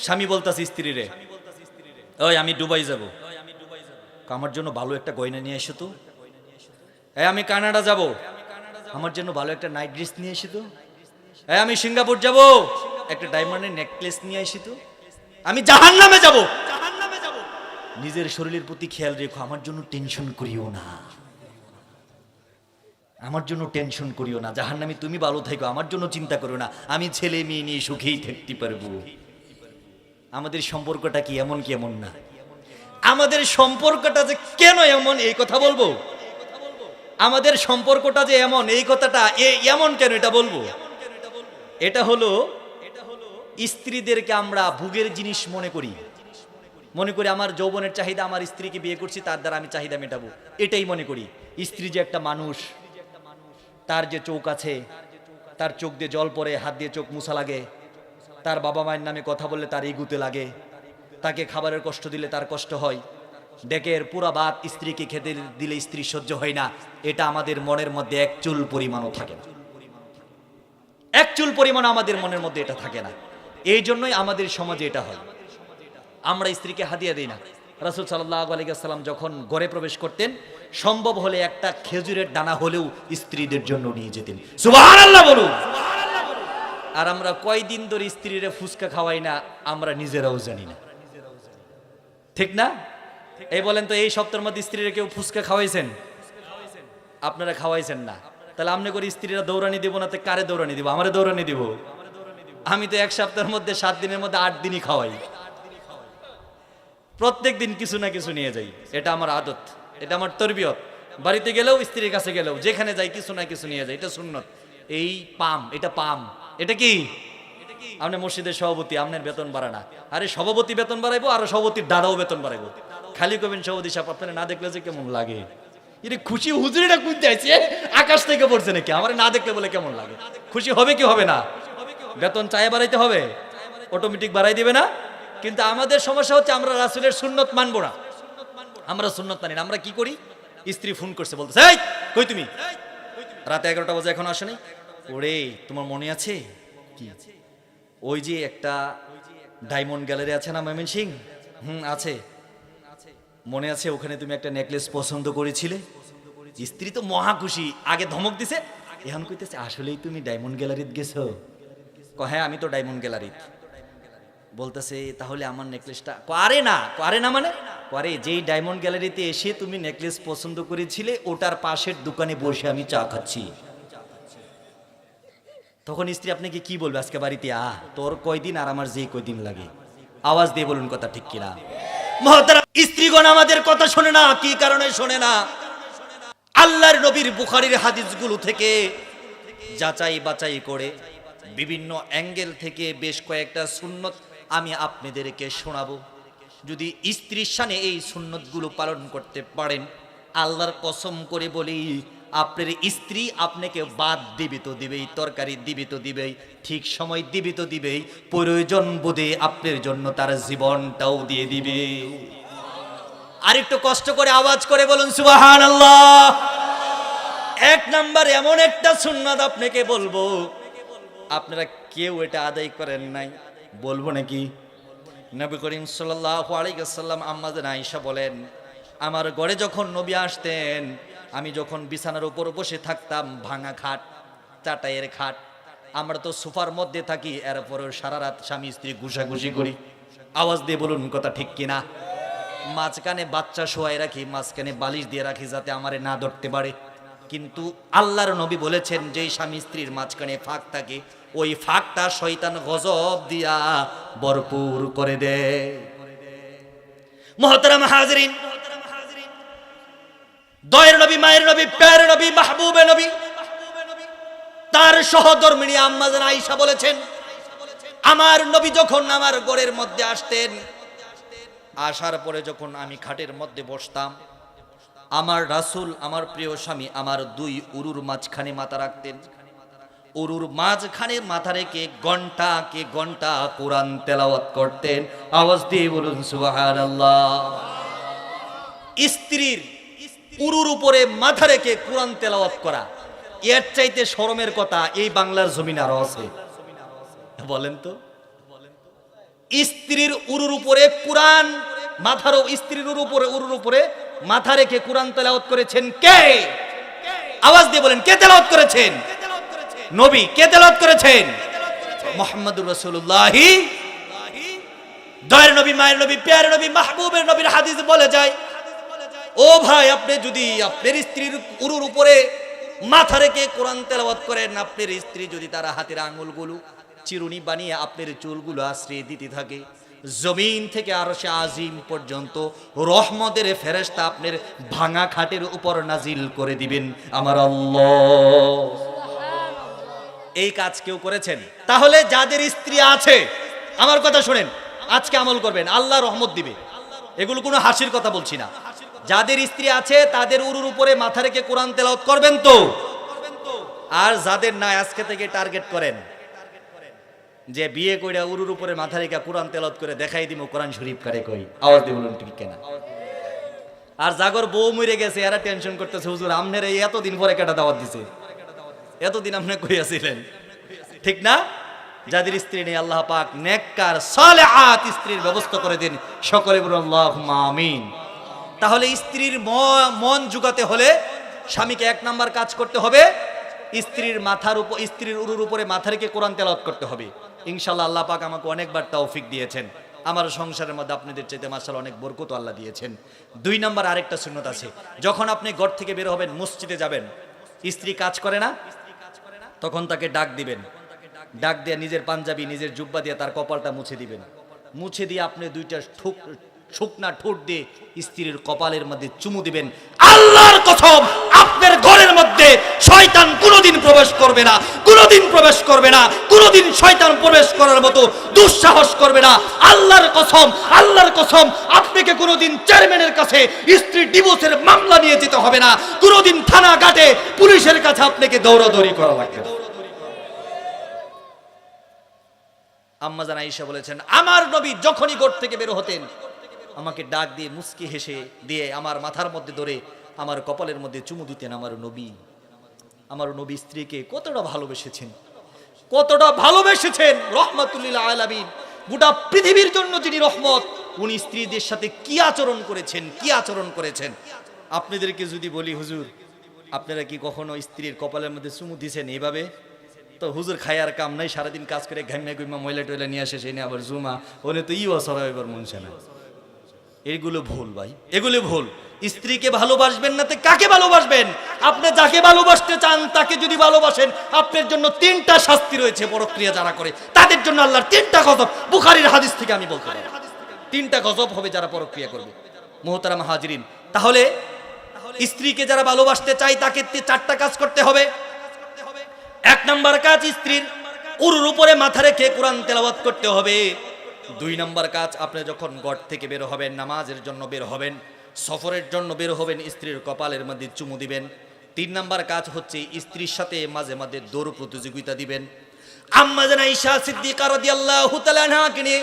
স্বামী বলতাছে স্ত্রীরে, ওই আমি দুবাই যাব, আমার জন্য ভালো একটা গয়না নিয়ে এসো তো। এই আমি কানাডা যাব, আমার জন্য ভালো একটা নাইট ড্রেস নিয়ে এসো তো। এই আমি সিঙ্গাপুর যাব, একটা ডায়মন্ডের নেকলেস নিয়ে এসো তো। আমি জাহান্নামে যাব, নিজের শরীরের প্রতি খেয়াল রেখো, আমার জন্য টেনশন করিও না, আমার জন্য টেনশন করিও না। জাহান্নামী তুমি ভালো থেকো, আমার জন্য চিন্তা করো না, আমি ছেলে মেয়ে নিয়ে সুখেই থাকতে পারবো। আমাদের সম্পর্কটা কি এমন কি এমন না? আমাদের সম্পর্কটা যে কেন এমন এই কথা বলবো। আমাদের সম্পর্কটা যে এমন, এই কথাটা এমন কেন এটা বলবো। এটা হলো স্ত্রীদেরকে আমরা ভোগের জিনিস মনে করি আমার যৌবনের চাহিদা, আমার স্ত্রীকে বিয়ে করছি তার দ্বারা আমি চাহিদা মেটাবো, এটাই মনে করি। স্ত্রী যে একটা মানুষ, তার যে চোখ আছে, তার চোখ দিয়ে জল পড়ে, হাত দিয়ে চোখ মুছা লাগে, তার বাবা মায়ের নামে কথা বললে তার ইগুতে লাগে, তাকে খাবারের কষ্ট দিলে তার কষ্ট হয়, ডেকের পুরা ভাত স্ত্রীকে খেতে দিলে স্ত্রী সহ্য হয় না, এটা আমাদের মনের মধ্যে এক চুল পরিমাণও থাকে না, এক চুল পরিমাণ আমাদের মনের মধ্যে এটা থাকে না। এই জন্যই আমাদের সমাজে এটা হয়, আমরা স্ত্রীকে হাদিয়া দিই না। রাসূল সাল্লাল্লাহু আলাইহি ওয়াসাল্লাম যখন ঘরে প্রবেশ করতেন, সম্ভব হলে একটা খেজুরের দানা হলেও স্ত্রীদের জন্য নিয়ে যেতেন। সুবহানাল্লাহ বলুন। আর আমরা কয়দিন ধরে স্ত্রীরে ফুসকা খাওয়াই না, আমরা নিজেরাও জানি না, ঠিক না? এই বলেন তো, এই সপ্তাহের মধ্যে স্ত্রীরা কেউ ফুসকা খাওয়াইছেন? আপনারা খাওয়াইছেন না, তাহলে আমনে করে স্ত্রীরা দৌড়ানি দিব না, তো কারে দৌড়ানি দিব? আমারে দৌড়ানি দিব? আমি তো এক সপ্তাহের মধ্যে 7 দিনের মধ্যে 8 দিনই খাওয়াই, প্রত্যেক দিন কিছু না কিছু নিয়ে যাই, এটা আমার আদত, এটা আমার তরবিয়ত। বাড়িতে গেলেও স্ত্রীর কাছে গেলেও যেখানে যাই কিছু না কিছু নিয়ে যাই, এটা সুন্নত। এই পাম, এটা পাম, এটা কি? আপনি মসজিদের সভাপতি, আপনার বেতন বাড়া না, আরে সভাপতি বেতন বাড়াইবো, আর সভাপতির দাদাও বেতন বাড়াইবো। খালি কবেন সভাপতি সাহেব, আপনারা না দেখলে যে কেমন লাগে, এটা খুশি হুজুরিটা কুঁজতে আছে আকাশ থেকে পড়ছে নাকি? আমার না দেখলে বলে কেমন লাগে? খুশি হবে কি হবে না? বেতন চায় বাড়াইতে হবে, অটোমেটিক বাড়াই দিবে না? কিন্তু আমাদের সমস্যা হচ্ছে আমরা রাসূলের সুন্নত মানবো না, আমরা সুন্নত মানি না। আমরা কি করি? স্ত্রী ফোন করছে, বলতেছে এই কই তুমি, রাতে 11টা বাজে এখনো আসেনি? ওরে তোমার মনে আছে কি, ওই যে একটা ডায়মন্ড গ্যালারি আছে না ময়মনসিং? আছে, মনে আছে ওখানে তুমি একটা নেকলেস পছন্দ করেছিলে? স্ত্রী তো মহা খুশি, আগে ধমক দিছে, এখন কইতেছে আসলেই তুমি ডায়মন্ড গ্যালারিতে গেছো? হ্যাঁ আমি তো ডায়মন্ড গ্যালারিত। বলতেছে তাহলে আমার নেকলেসটা, আরে না, আরে না মানে, আরে যেই ডায়মন্ড গ্যালারিতে এসে তুমি নেকলেস পছন্দ করেছিলে ওটার পাশের দোকানে বসে আমি চা খাচ্ছি। তখন স্ত্রী আপনাকে কি বলবে? আজকে বাড়িতে তোর কয়দিন আর আমার যে কয়দিন লাগে। আওয়াজ দিয়ে বলুন কথা ঠিক কিনা? মহতারাম, স্ত্রীগণ আমাদের কথা শোনে না, কি কারণে শোনে না? আল্লাহর নবীর বুখারীর হাদিসগুলো থেকে যাচাই বাছাই করে বিভিন্ন অ্যাঙ্গেল থেকে বেশ কয়েকটা সুন্নত আমি আপনাদেরকে শোনাবো। যদি স্ত্রীর শানে এই সুন্নতগুলো পালন করতে পারেন, আল্লাহর কসম করে বলি আপনার স্ত্রী আপনাকে ভাত দিবে তো দিবেই, তরকারি দিবে তো দিবেই, ঠিক সময় দিবে তো দিবেই, প্রয়োজন বোধে আপনার জন্য তার জীবনটাও দিয়ে দিবে। আর একটু কষ্ট করে আওয়াজ করে বলুন সুবহানাল্লাহ। এক নাম্বার এমন একটা সুন্নাত আপনাকে বলবো, আপনারা কেউ এটা আদায় করেন নাই, বলবো নাকি? নবী করিম সাল্লাল্লাহু আলাইহি ওয়াসাল্লাম আম্মাজান আয়েশা বলেন, আমার ঘরে যখন নবী আসতেন, আমি যখন বিছানার উপর বসে থাকতাম, ভাঙা খাট, চাটাইয়ের খাট, আমরা তো সোফার মধ্যে থাকি, এরপরও সারা রাত স্বামী স্ত্রী ঘুষাঘুষি করি। আওয়াজ দিয়ে বলুন কথা ঠিক কিনা? মাঝখানে বাচ্চা শোয়াই রাখি, মাঝখানে বালিশ দিয়ে রাখি যাতে আমারে না ধরতে পারে। কিন্তু আল্লাহর নবী বলেছেন যে স্বামী স্ত্রীর মাঝখানে ফাঁক থাকে, ওই ফাঁকটা শয়তান গজব দিয়া ভরপুর করে দেয়। মুহতারাম হাজিরিন, দয়ের নবী, মায়ের নবী, প্যার নবী, মাহবুবে নবী, তার সহধর্মিণী আম্মা জান আয়েশা বলেছেন, আমার নবী যখন আমার ঘরের মধ্যে আসতেন, আসার পরে যখন আমি খাটের মধ্যে বসতাম, আমার রাসূল, আমার প্রিয় স্বামী, আমার দুই উরুর মাঝখানে মাথা রাখতেন। উরুর মাঝখানে মাথা রেখে ঘন্টাকে ঘন্টা কোরআন তেলাওয়াত করতেন। আওয়াজ দিয়ে বলুন সুবহানাল্লাহ। স্ত্রীর উরুর উপরে মাথা রেখে কোরআন তেলাওয়াত করা, এর চাইতে শরমের কথা এই বাংলার জমিনে আরো আছে? বলেন তো। স্ত্রীর উরুর উপরে কোরআন, মাথারও স্ত্রীর উরুর উপরে মাথা রেখে কোরআন তেলাওয়াত করেছেন কে? আওয়াজ দিয়ে বলেন, কে তেলাওয়াত করেছেন? নবী। কে তেলাওয়াত করেছেন? মুহাম্মদুর রাসূলুল্লাহ। দয়ের নবী, মায়ের নবী, প্যার নবী, মাহবুবের নবীর হাদিস বলে যায়, ও ভাই, আপনি যদি আপনার স্ত্রীর উরুর উপরে মাথা রেখে কোরআন তেলাওয়াত করেন, আপনার স্ত্রী যদি তার হাতের আঙ্গুলগুলো চিরুনি বানিয়ে আপনার চুলগুলো আশ্রয় দিতে থাকে, জমিন থেকে আরশে আজিম পর্যন্ত রহমতের ফেরেশতা আপনার ভাঙা খাটের উপর নাজিল করে দিবেন আমার আল্লাহ। এই কাজ কেউ করেছেন? তাহলে যাদের স্ত্রী আছে আমার কথা শুনেন, আজকে আমল করবেন, আল্লাহ রহমত দিবে। এগুলো কোনো হাসির কথা বলছি না। যাদের স্ত্রী আছে তাদের উরুর উপরে মাথা রেখে কোরআন তেলাওয়াত করবেন তো, আর যাদের নাই আজকে থেকে টার্গেট করেন যে বিয়ে কইরা উরুর উপরে মাথা রেখে কোরআন তেলাওয়াত করে দেখাই দিব কোরআন শরীফ কারে কই, আওয়াজ দিয়ে বলুন ঠিক কিনা। আর জাগর বউ মরে গেছে, এরা টেনশন করতেছে হুজুর আমনের এই এতদিন পরে কেটা দাওয়াত দিছে, এতদিন আপনি কইয়াছিলেন, ঠিক না? যাদের স্ত্রী নেই আল্লাহ পাক নেককার সালেহাত স্ত্রীর ব্যবস্থা করে দিন, সকলে বলুন আল্লাহুম্মা আমিন। তাহলে স্ত্রীর মন জুগাতে হলে স্বামীকে এক নাম্বার কাজ করতে হবে, স্ত্রীর মাথার উপর, স্ত্রীর উরুর উপরে মাথা রেখে কোরআন তেলাওয়াত করতে হবে। ইনশাআল্লাহ আল্লাহ পাক আমাকে অনেকবার তৌফিক দিয়েছেন, আমার সংসারের মধ্যে আপনাদের চাইতে মাশাআল্লাহ অনেক বরকত আল্লাহ দিয়েছেন। 2 নাম্বার আরেকটা সুন্নাত আছে, যখন আপনি ঘর থেকে বের হবেন, মসজিদে যাবেন, স্ত্রী কাজ করে না, তখন তাকে ডাক দিবেন, ডাক দিয়ে নিজের পাঞ্জাবি নিজের জুব্বা দিয়ে তার কপালটা মুছে দিবেন, মুছে দিয়ে আপনি 2টা শুকনা ঠোঁট দিয়ে স্ত্রীর কপালের মধ্যে চুমু দিবেন। আল্লাহর কসম আপনার ঘরের মধ্যে শয়তান কোনোদিন প্রবেশ করবে না, কোনোদিন প্রবেশ করবে না, কোনোদিন শয়তান প্রবেশ করার মতো দুঃসাহস করবে না। আল্লাহর কসম, আল্লাহর কসম, আপনাকে কোনোদিন চেয়ারম্যানের কাছে স্ত্রী ডিভোর্সের মামলা নিয়ে যেতে হবে না, কোনোদিন থানা ঘাটে পুলিশের কাছে আপনাকে দৌড়াদৌড়ি করা লাগবে না। আম্মা জান আয়েশা বলেছেন, আমার নবী যখনই ঘর থেকে বের হতেন আমাকে ডাক দিয়ে মুস্কি হেসে দিয়ে আমার মাথার মধ্যে ধরে আমার কপালের মধ্যে চুমু দিতেন। আমার নবী স্ত্রীকে কতটা ভালোবেসেছেন, কতটা ভালোবেসেছেন। রহমাতুল্লিল আলামিন, গোটা পৃথিবীর জন্য যিনি রহমত, উনি স্ত্রীদের সাথে কি আচরণ করেছেন, কি আচরণ করেছেন। আপনাদেরকে যদি বলি হুজুর আপনারা কি কখনো স্ত্রীর কপালের মধ্যে চুমু দিয়েছেন এইভাবে? তো হুজুর খায়ার কাম নাই, সারাদিন কাজ করে ঘামিয়া গুইমা ময়লা টয়লা নিয়ে আসে, সেই নিয়ে আবার জুমা ওনে তো সরা এবার মনছে না। এগুলো ভুল ভাই, এগুলো ভুল। স্ত্রীকে ভালোবাসবেন না তো কাকে ভালোবাসবেন? আপনি যাকে ভালোবাসতে চান তাকে যদি ভালোবাসেন, আপনার জন্য 3টা শাস্তি রয়েছে। পরক্রিয়া যারা করে তাদের জন্য আল্লাহর 3টা গজব, বুখারীর হাদিস থেকে আমি বলতে পারি 3টা গজব হবে যারা পরক্রিয়া করবে। মুহতারাম হাজিরিন, তাহলে স্ত্রীকে যারা ভালোবাসতে চায় তাকে 4টা কাজ করতে হবে। 1 নাম্বার কাজ, স্ত্রীর উরুর উপরে মাথা রেখে কোরআন তেলাওয়াত করতে হবে। 2 নাম্বার কাজ, আপনি যখন ঘর থেকে বের হবেন, নামাজের জন্য বের হবেন, সফরের জন্য বের হবেন, স্ত্রীর কপালের মধ্যে চুমু দিবেন। 3 নাম্বার কাজ হচ্ছে স্ত্রীর সাথে মাঝে মাঝে দৌড় প্রতিযোগিতা দিবেন। আম্মা জান আয়েশা সিদ্দিকা রাদিয়াল্লাহু তাআলা আনহাকে নিয়ে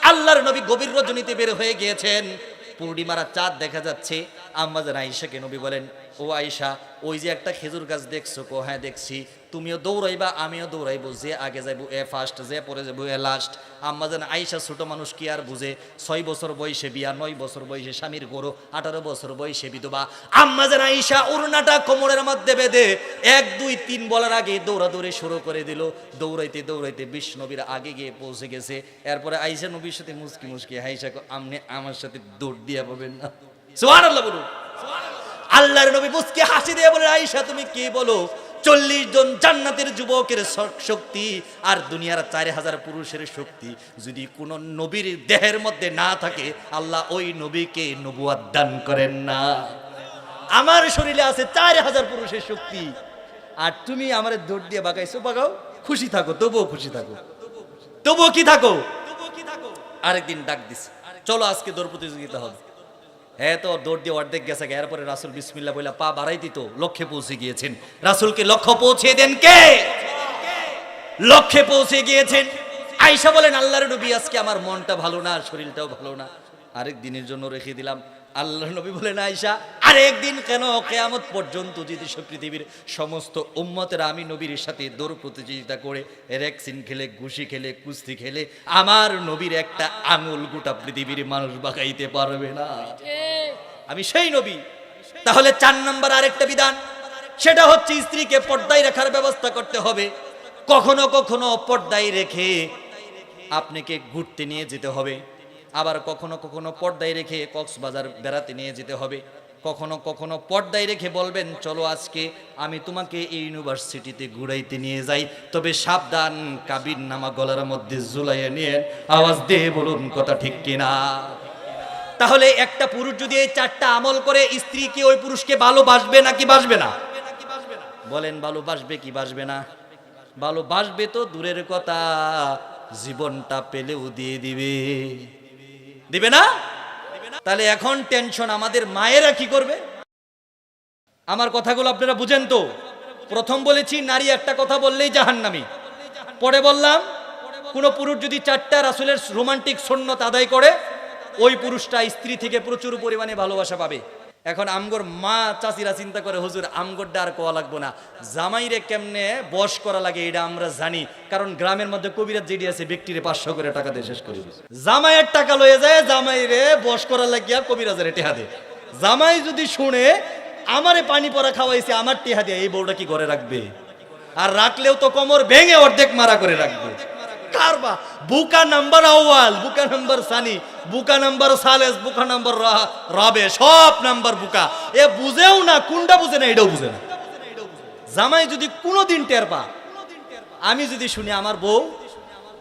আল্লাহর নবী গভীর রজনীতে বের হয়ে গিয়েছেন, পূর্ণিমার চাঁদ দেখা যাচ্ছে। আম্মা জান আয়েশাকে নবী বলেন, ও আয়েশা, ওই যে একটা খেজুর গাছ দেখছো? কো হ্যাঁ দেখছি। তুমিও দৌড়াইবা আমিও দৌড়াইবো, যে আগে যাইবো এ ফার্স্ট, যে পরে যাইবো এ লাস্ট। আম্মা জান আয়েশা ছোট মানুষ কি আর বুঝে, 6 বছর বয়সে বিয়া, 9 বছর বয়সে স্বামীর গরু, 18 বছর বয়সে বিধবা। আম্মা জান আয়েশা উড়নাটা কোমরের মধ্যে বেঁধে 1 2 3 বলার আগে দৌড়াদৌড়ি শুরু করে দিল। দৌড়াইতে দৌড়াইতে বিষ্ণু নবীর আগে গিয়ে পৌঁছে গেছে। এরপরে আয়েশা নবীর সাথে মুস্কি মুস্কি, আয়েশা আপনি আমার সাথে দৌড় দিয়া পাবেন না? সুবহানাল্লাহ বলুন। আল্লাহর নবী মুস্কি হাসি দিয়ে বলে, আয়েশা তুমি কি বলো? 40 জন জান্নাতের যুবকের শক্তি আর দুনিয়ার 4000 পুরুষের শক্তি যদি কোন নবীর দেহের মধ্যে না থাকে, আল্লাহ ওই নবীকে নবুয়ত দান করেন না। আমার শরীরে আছে 4000 পুরুষের শক্তি, আর তুমি আমারে দৌড় দিয়ে বাগাইছো, বাগাও, খুশি থাকো, তবুও খুশি থাকো, তবুও কি থাকো। আরেকদিন ডাক দিছে, চলো আজকে দৌড় প্রতিযোগিতা হবে। হ্যাঁ, তো দৌড় দিয়ে অর্ধেক গেছে। এরপরে রাসূল বিসমিল্লাহ বলে পা বাড়াই দিত, লক্ষ্যে পৌঁছে গিয়েছেন। রাসূলকে লক্ষ্য পৌঁছে দেন কে? লক্ষ্যে পৌঁছে গিয়েছেন। আয়েশা বলেন, আল্লাহর নবী আজকে আমার মনটা ভালো না, শরীরটাও ভালো না, আরেক দিনের জন্য রেখে দিলাম। আল্লাহর নবী বলেন, আয়েশা আরেক দিন কেন? কিয়ামত পর্যন্ত যদি পৃথিবীর সমস্ত উম্মতেরা আমি নবীর সাথে দৌড় প্রতিযোগিতা করে রেক্সিন খেলে, ঘুষি খেলে, কুস্তি খেলে, আমার নবীর একটা আঙুল গোটা পৃথিবীর মানুষ বাগাইতে পারবে না। আমি সেই নবী। তাহলে 4 নাম্বার আরেকটা বিধান, সেটা হচ্ছে স্ত্রীকে পর্দায় রাখার ব্যবস্থা করতে হবে। কখনো কখনো পর্দায় রেখে আপনাকে ঘুরতে নিয়ে যেতে হবে, আবার কখনো কখনো পর্দায় রেখে কক্সবাজার বেড়াতে নিয়ে যেতে হবে। কখনো কখনো পর্দায় রেখে বলবেন, চলো আজকে আমি তোমাকে এই ইউনিভার্সিটিতে ঘুরাইতে নিয়ে যাই, তবে সাবধান, কাবির নামা গলার মধ্যে ঝুলাইয়া নিয়ে। আওয়াজ দিয়ে বলুন কথা ঠিক কিনা? তাহলে একটা পুরুষ যদি এই 4টা আমল করে, স্ত্রী কি ওই পুরুষকে ভালোবাসবে নাকি বাসবে না? বলেন ভালোবাসবে কি বাসবে না? ভালোবাসবে তো দূরের কথা, জীবনটা পেলেও দিয়ে দিবে, দিবে না? তাহলে এখন টেনশন আমাদের মায়েরা কি করবে? আমার কথাগুলো আপনারা বুঝেন তো? প্রথম বলেছি নারী একটা কথা বললেই জাহান্নামী, পরে বললাম কোন পুরুষ যদি 4টা রাসূলের রোমান্টিক সুন্নাত আদায় করে ওই পুরুষটা স্ত্রী থেকে প্রচুর পরিমাণে ভালোবাসা পাবে। এখন আমগর মা চাচিরা চিন্তা করে হুজুর আমগরটা আর কোয়া লাগবো না, জামাইরে কেমনে বশ করা লাগে এটা আমরা জানি, কারণ গ্রামের মধ্যে কবিরাজ যেটি আছে ব্যক্তিরে 500 করে টাকা দিয়ে শেষ করে দিছে। জামাইয়ের টাকা লয়ে যায়, জামাইরে বশ করা লাগিয়া কবিরাজের টেহা দে। জামাই যদি শুনে আমারে পানি পরা খাওয়াইছে আমার টেহা দিয়ে, এই বউটা কি ঘরে রাখবে? আর রাখলেও তো কোমর ভেঙে অর্ধেক মারা করে রাখবে। কারবা বুকা নাম্বার আউয়াল, বুকা নাম্বার সানি, বুকা নাম্বার সালেস, বুকা নাম্বার রাবে, সব নাম্বার বুকা। এ বুঝেও না, কোনটা বুঝে না এটাও বুঝে না। জামাই যদি কোনোদিন টের পা, আমি যদি শুনি আমার বউ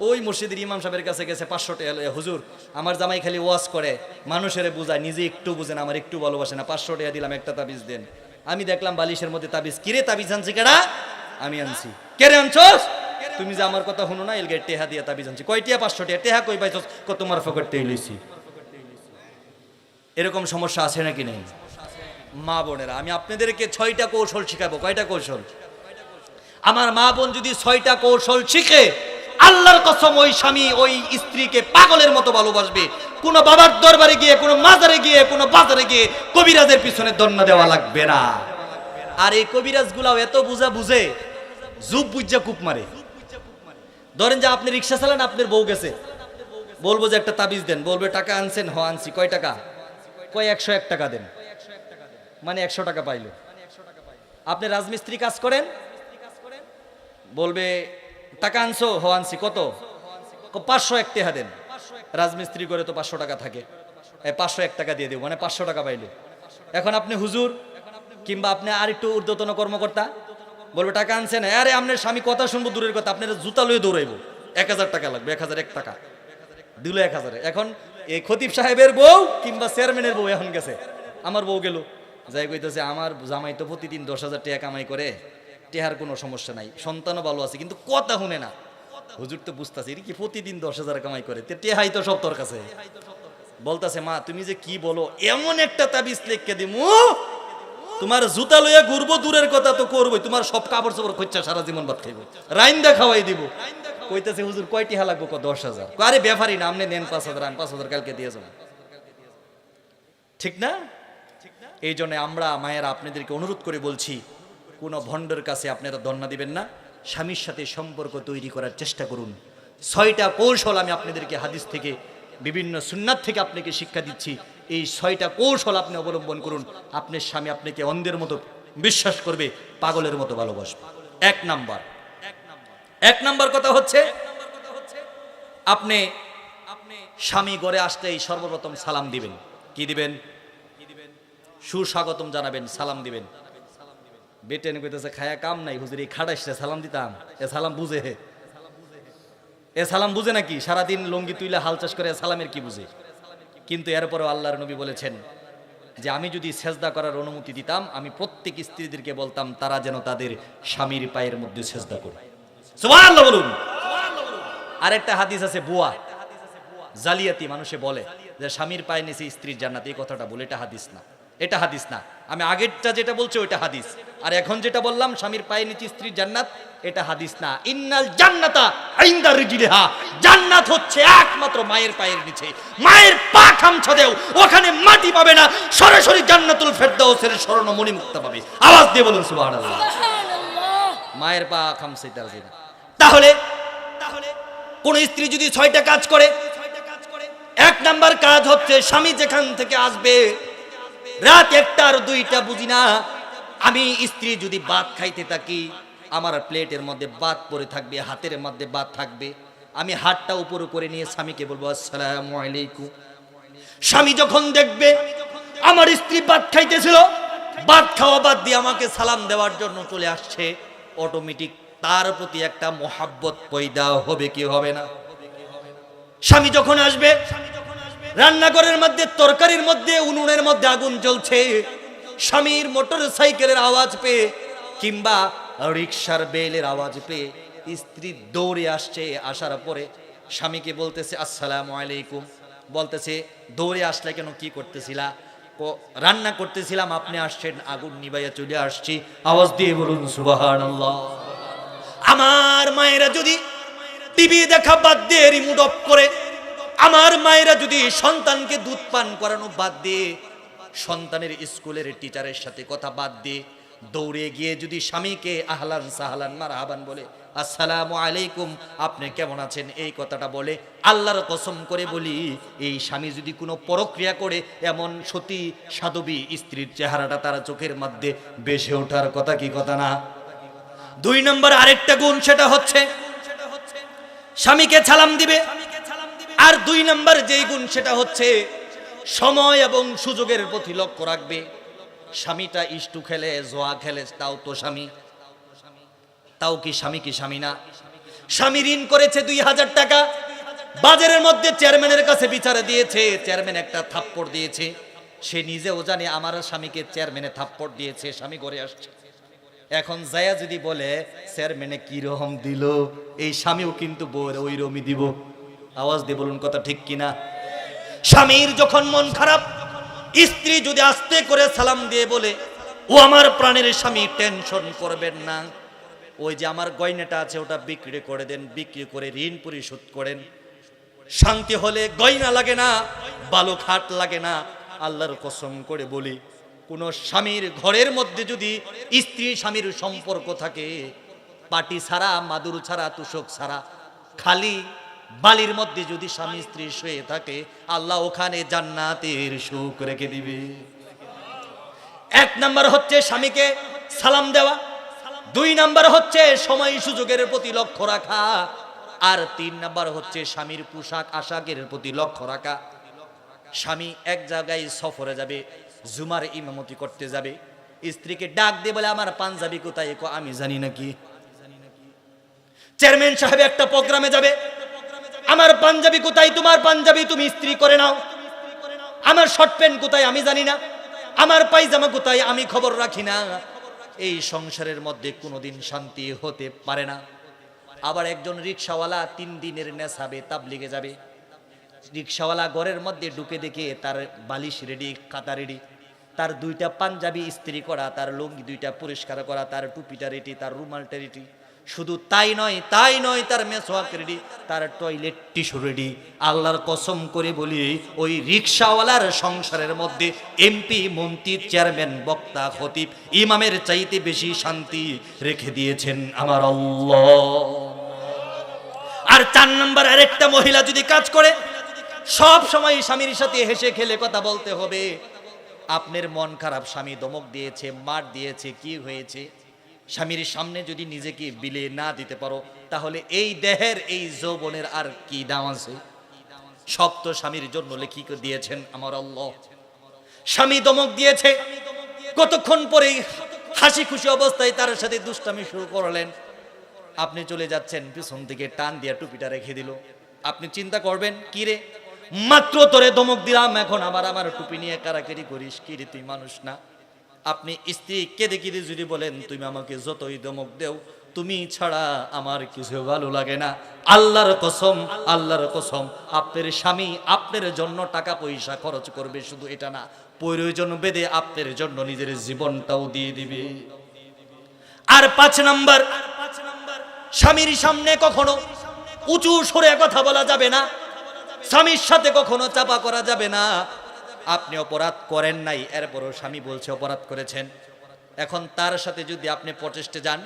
ওই মসজিদের ইমাম সাহেবের কাছে গেছে 500 টাকা, হুজুর আমার জামাই খালি ওয়াজ করে, মানুষের বুঝায়, নিজে একটু বুঝে না, আমার একটু ভালোবাসে না, 500 টাকা দিলাম একটা তাবিজ দেন। আমি দেখলাম বালিশের মধ্যে তাবিজ, কিরে তাবিজ আনছি কেডা? আমি আনছি। কেরে আনছস? তুমি যে আমার কথা শুনো না, এলগে টেহা দিয়া তাবিজ আনছি। কয়টিয়া? 500 টাকা। টেহা কই পাইছস? কত তোমার ফকটতে লইছি। এরকম সমস্যা আছে নাকি নেই? মা বোনেরা, আমি আপনাদেরকে 6টা কৌশল শিখাবো। কয়টা কৌশল? আমার মা বোন যদি 6টা কৌশল শিখে, আল্লাহর কসম ওই স্বামী ওই স্ত্রীকে পাগলের মতো ভালোবাসবে। কোন বাবার দরবারে গিয়ে, কোন মাজারে গিয়ে, কোন বাজারে গিয়ে কবিরাজের পিছনে দন্না দেওয়া লাগবে না। আর এই কবিরাজ গুলাও এত বুঝা বুঝে, জুব বুঝা কূপ মারে। ধরেন যে আপনি রিক্সা চালান, আপনার বউ গেছে, বলবো যে একটা তাবিজ দেন, বলবে টাকা আনছেন? হ আনছি। কয় টাকা? কয় 101 টাকা দেন, মানে 100 টাকা পাইলো। আপনি রাজমিস্ত্রি কাজ করেন, বলবে টাকা আনছো? হ আনছি। কত? 501 টাকা দেন। রাজমিস্ত্রি করে তো 500 টাকা থাকে, 501 টাকা দিয়ে দেব, মানে 500 টাকা পাইলো। এখন আপনি হুজুর কিংবা আপনি আর একটু ঊর্ধ্বতন কর্মকর্তা, বলবে টাকা আনছেন? আরে আপনার স্বামী কথা শুনবো দূরের কথা, আপনার জুতা লয়ে দৌড়াইবো, 1000 টাকা লাগবে, 1001 টাকা দিল 1000। এখন এই খতিব সাহেবের বউ কিংবা চেয়ারম্যানের বউ এখন গেছে, আমার বউ গেল, যাই কইতেছে আমার জামাই তো প্রতিদিন 10,000 টাকা কামাই করে, টেহার কোনো সমস্যা নাই, সন্তানও ভালো আছে, কিন্তু কথা শুনে না। হুজুর তো বুঝতেছে কি প্রতিদিন 10,000 কামাই করে, টেহাই তো সব তোর কাছে। বলতেছে মা তুমি যে কি বলো, এমন একটা তাবিজ লিখকে দিমু, তোমার জুতা লইয়া ঘুরবো দূরের কথা তো করবোই, তোমার সব কাপড় চোপড় খোঁজা সারা জীবন ভাত খাইবো, রাইন্দা খাওয়াই দিব। কইতেছে হুজুর কয়টি হা লাগবো? 10,000। আরে ব্যাপারই না, আপনি নেন 5,000, আমি 5,000 কালকে দিয়ে যাবো। ঠিক না? এই জন্য আমরা মায়েরা আপনাদেরকে অনুরোধ করে বলছি, কোন ভণ্ডের কাছে আপনারা দন্না দিবেন না, স্বামীর সাথে সম্পর্ক তৈরি করার চেষ্টা করুন। 6টা কৌশল আমি আপনাদেরকে হাদিস থেকে, বিভিন্ন সুন্নাত থেকে আপনাকে শিক্ষা দিচ্ছি। এই 6টা কৌশল আপনি অবলম্বন করুন, আপনার স্বামী আপনাকে অন্ধের মতো বিশ্বাস করবে, পাগলের মতো ভালোবাসবে। 1 নাম্বার কথা হচ্ছে, আপনি স্বামী ঘরে আসতেই সর্বপ্রথম সালাম দিবেন। কি দিবেন? সুস্বাগতম জানাবেন, সালাম দিবেন। বেটেন কইতেছে খায়া কাম নাই হুজুর, এই খাটাইছে সালাম দিতাম, এ সালাম বুঝে? এ সালাম বুঝে নাকি? সারাদিন লঙ্গি তুইলে হাল চাষ করে, সালামের কি বুঝে? কিন্তু এরপরেও আল্লাহর নবী বলেছেন যে আমি যদি সেজদা করার অনুমতি দিতাম, আমি প্রত্যেক স্ত্রীদেরকে বলতাম তারা যেন তাদের স্বামীর পায়ের মধ্যে সেজদা করে। সুবহানাল্লাহ বলুন। আরেকটা হাদিস আছে, বুয়া জালিয়াতি মানুষে বলে যে স্বামীর পায়ে নিচে স্ত্রীর জান্নাত, এই কথাটা বলে, এটা হাদিস না, এটা হাদিস না। আমি আগেরটা যেটা বলছি ওইটা হাদিস, আর এখন যেটা বললাম স্বামীর পায়ে নিচে স্ত্রীর জান্নাত, এটা হাদিস না। ইন্নাল জান্নাতা ইনদা রিজলিহা, জান্নাত হচ্ছে একমাত্র মায়ের পায়ের নিচে। মায়ের পা খামছা দেও, ওখানে মাটি পাবে না, সরাসরি জান্নাতুল ফেরদাউসের স্বর্ণমণি মুক্ত পাবে। আওয়াজ দিয়ে বলুন সুবহানাল্লাহ। মায়ের পা খামছাইতে হবে না। তাহলে কোন স্ত্রী যদি 6টা কাজ করে, 1 নাম্বার কাজ হচ্ছে স্বামী যেখান থেকে আসবে, রাত 1টা আর 2টা বুঝি না, আমি স্ত্রী যদি ভাত খাইতে থাকি, আমার প্লেটের মধ্যে ভাত পড়ে থাকবে, হাতের মধ্যে ভাত থাকবে, আমি হাতটা উপরে করে নিয়ে স্বামীকে বলবো আসসালামু আলাইকুম। স্বামী যখন দেখবে আমার স্ত্রী ভাত খাইতেছিল, ভাত খাওয়া বাদ দিয়ে আমাকে সালাম দেওয়ার জন্য চলে আসছে, অটোমেটিক তার প্রতি একটা মোহাব্বত পয়দা হবে কি হবে না? স্বামী যখন আসবে, রান্নাঘরের মধ্যে তরকারির মধ্যে উনুনের মধ্যে আগুন জ্বলছে, স্বামীর মোটর সাইকেলের আওয়াজ পেয়ে কিংবা রিক্সার বেলের আওয়াজ পেয়ে স্ত্রী দৌড়ে আসছে, আসার পরে স্বামীকে বলতেছে আসসালামু আলাইকুম, বলতেছে দৌড়ে আসলে কেন, কি করতেছিলা? রান্না করতেছিলাম, আপনি আসছেন, আগুন নিভাইয়া চলে আসছি। আওয়াজ দিয়ে বলুন সুবহানাল্লাহ। আমার মায়েরা যদি টিভি দেখা বাদ দিয়ে রিমোট অফ করে, আমার মায়েরা যদি সন্তানকে দুধ পান করানো বাদ দিয়ে, সন্তানের স্কুলের টিচারের সাথে কথা বাদ দিয়ে দৌড়ে গিয়ে যদি স্বামীকে আহলান সাহলান মারহাবান বলে, আসসালামু আলাইকুম, আপনি কেমন আছেন, এই কথাটা বলে, আল্লাহর কসম করে বলি, এই স্বামী যদি কোনো পরক্রিয়া করে, এমন সতী সাধবী স্ত্রীর চেহারাটা তার চোখের মধ্যে বেশে ওঠার কথা কি কথা না? 2 নম্বর আরেকটা গুণ, সেটা হচ্ছে স্বামীকে সালাম দিবে। আর 2 নম্বর যেই গুণ, সেটা হচ্ছে সময় এবং সুযোগের প্রতি লক্ষ্য রাখবে। স্বামীটা ইস্টু খেলে, জোয়া খেলে, তাও তো স্বামী, তাও কি স্বামী কি স্বামী না? স্বামী ঋণ করেছে 2000 টাকা, বাজারের মধ্যে চেয়ারম্যানের কাছে বিচারে দিয়েছে, চেয়ারম্যান একটা থাপ্পড় দিয়েছে, সে নিজেও জানে আমার স্বামীকে চেয়ারম্যানে থাপ্পড় দিয়েছে, স্বামী ঘরে আসছে। এখন যায়া যদি বলে চেয়ারম্যানে কি রকম দিল, এই স্বামীও কিন্তু বউর ওই রকমই দিব। আওয়াজ দিয়ে বলুন কথা ঠিক কিনা? স্বামীর যখন মন খারাপ, স্ত্রী যদি আস্তে করে সালাম দিয়ে বলে, ও আমার প্রাণের স্বামী, টেনশন করবেন না, ওই যে আমার গয়নাটা আছে ওটা বিক্রি করে দেন, বিক্রি করে ঋণ পরিশোধ করেন, শান্তি হলে গয়না লাগে না, বালু খাট লাগে না। আল্লাহর কসম করে বলি, কোন স্বামীর ঘরের মধ্যে যদি স্ত্রী স্বামীর সম্পর্ক থাকে, পাটি ছাড়া, মাদুর ছাড়া, তুষক ছাড়া, খালি বালির মধ্যে যদি স্বামী স্ত্রী শুয়ে থাকে, আল্লাহ ওখানে জান্নাতের সুখ রেখে দিবে। 1 নাম্বার হচ্ছে স্বামীকে সালাম দেওয়া, 2 নাম্বার হচ্ছে সময় সুযোগের প্রতি লক্ষ্য রাখা, আর 3 নাম্বার হচ্ছে স্বামীর পোশাক আশাকের প্রতি লক্ষ্য রাখা। স্বামী এক জায়গায় সফরে যাবে, জুমার ইমামতি করতে যাবে, স্ত্রীকে ডাক দিয়ে বলে আমার পাঞ্জাবি কোথায়, আমি জানি নাকি। চেয়ারম্যান সাহেব একটা প্রোগ্রামে যাবে, আমার পাঞ্জাবি কোথায়, তোমার পাঞ্জাবি তুমি ইস্ত্রি করে নাও। আমার শর্ট প্যান্ট কোথায়, আমি জানি না। আমার পায়জামা কোথায়, আমি খবর রাখি না। এই সংসারের মধ্যে কোনোদিন শান্তি হতে পারে না। আবার একজন রিকশাওয়ালা 3 দিনের নেশাবে তাবলিগে যাবে, রিকশাওয়ালা ঘরের মধ্যে ঢুকে দেখে তার বালিশ রেডি, খাতা রেডি, তার 2টা পাঞ্জাবি ইস্ত্রি করা, তার লুঙ্গি 2টা পরিষ্কার করা, তার টুপিটা রেডি, তার রুমালটা রেডি। শুধু তাই নয়, তার মেসওয়াক রেডি, তার টয়লেট টিস্যু রেডি। আল্লাহর কসম করে বলি, ওই রিকশাওয়ালার সংসারের মধ্যে এমপি, মন্ত্রী, চেয়ারম্যান, বক্তা, খতিব, ইমামের চাইতে বেশি শান্তি রেখে দিয়েছেন আমার আল্লাহ। আর 4 নম্বর আরেকটা মহিলা যদি কাজ করে, সব সময় স্বামীর সাথে হেসে খেলে কথা বলতে হবে। আপনার মন খারাপ, স্বামী ধমক দিয়েছে, মার দিয়েছে, কি হয়েছে, স্বামীর সামনে যদি নিজেকে বিলে না দিতে পারো, তাহলে এই দেহের, এই যৌবনের আর কি দাম আছে? সব তো স্বামীর জন্য লিখে দিয়েছেন আমার আল্লাহ। স্বামী ধমক দিয়েছে, কতক্ষণ পরে হাসি খুশি অবস্থায় তার সাথে দুষ্টামি শুরু করলেন, আপনি চলে যাচ্ছেন, পিছন থেকে টান দিয়া টুপিটা রেখে দিল। আপনি চিন্তা করবেন, কি রে, মাত্র তোরে ধমক দিলাম, এখন আবার আমার টুপি নিয়ে কারাকারি করিস, কি রে তুই মানুষ না? আপনি স্ত্রী কেঁদে কেঁদে যদি বলেন, তুমি আমাকে যতই ধমক দেও, তুমি ছাড়া আমার কিছু ভালো লাগে না, আল্লাহর কসম, আপনার স্বামী আপনার জন্য টাকা পয়সা খরচ করবে, শুধু এটা না, প্রয়োজন বেদে আপনার জন্য নিজের জীবনটাও দিয়ে দিবে। আর 5 নাম্বার, স্বামীর সামনে কখনো উঁচু সুরে কথা বলা যাবে না, স্বামীর সাথে কখনো চাপা করা যাবে না। আপনি অপরাধ করেন নাই, এরপরও স্বামী বলছে অপরাধ করেছেন। এখন তার সাথে যদি আপনি প্রচেষ্টে যান,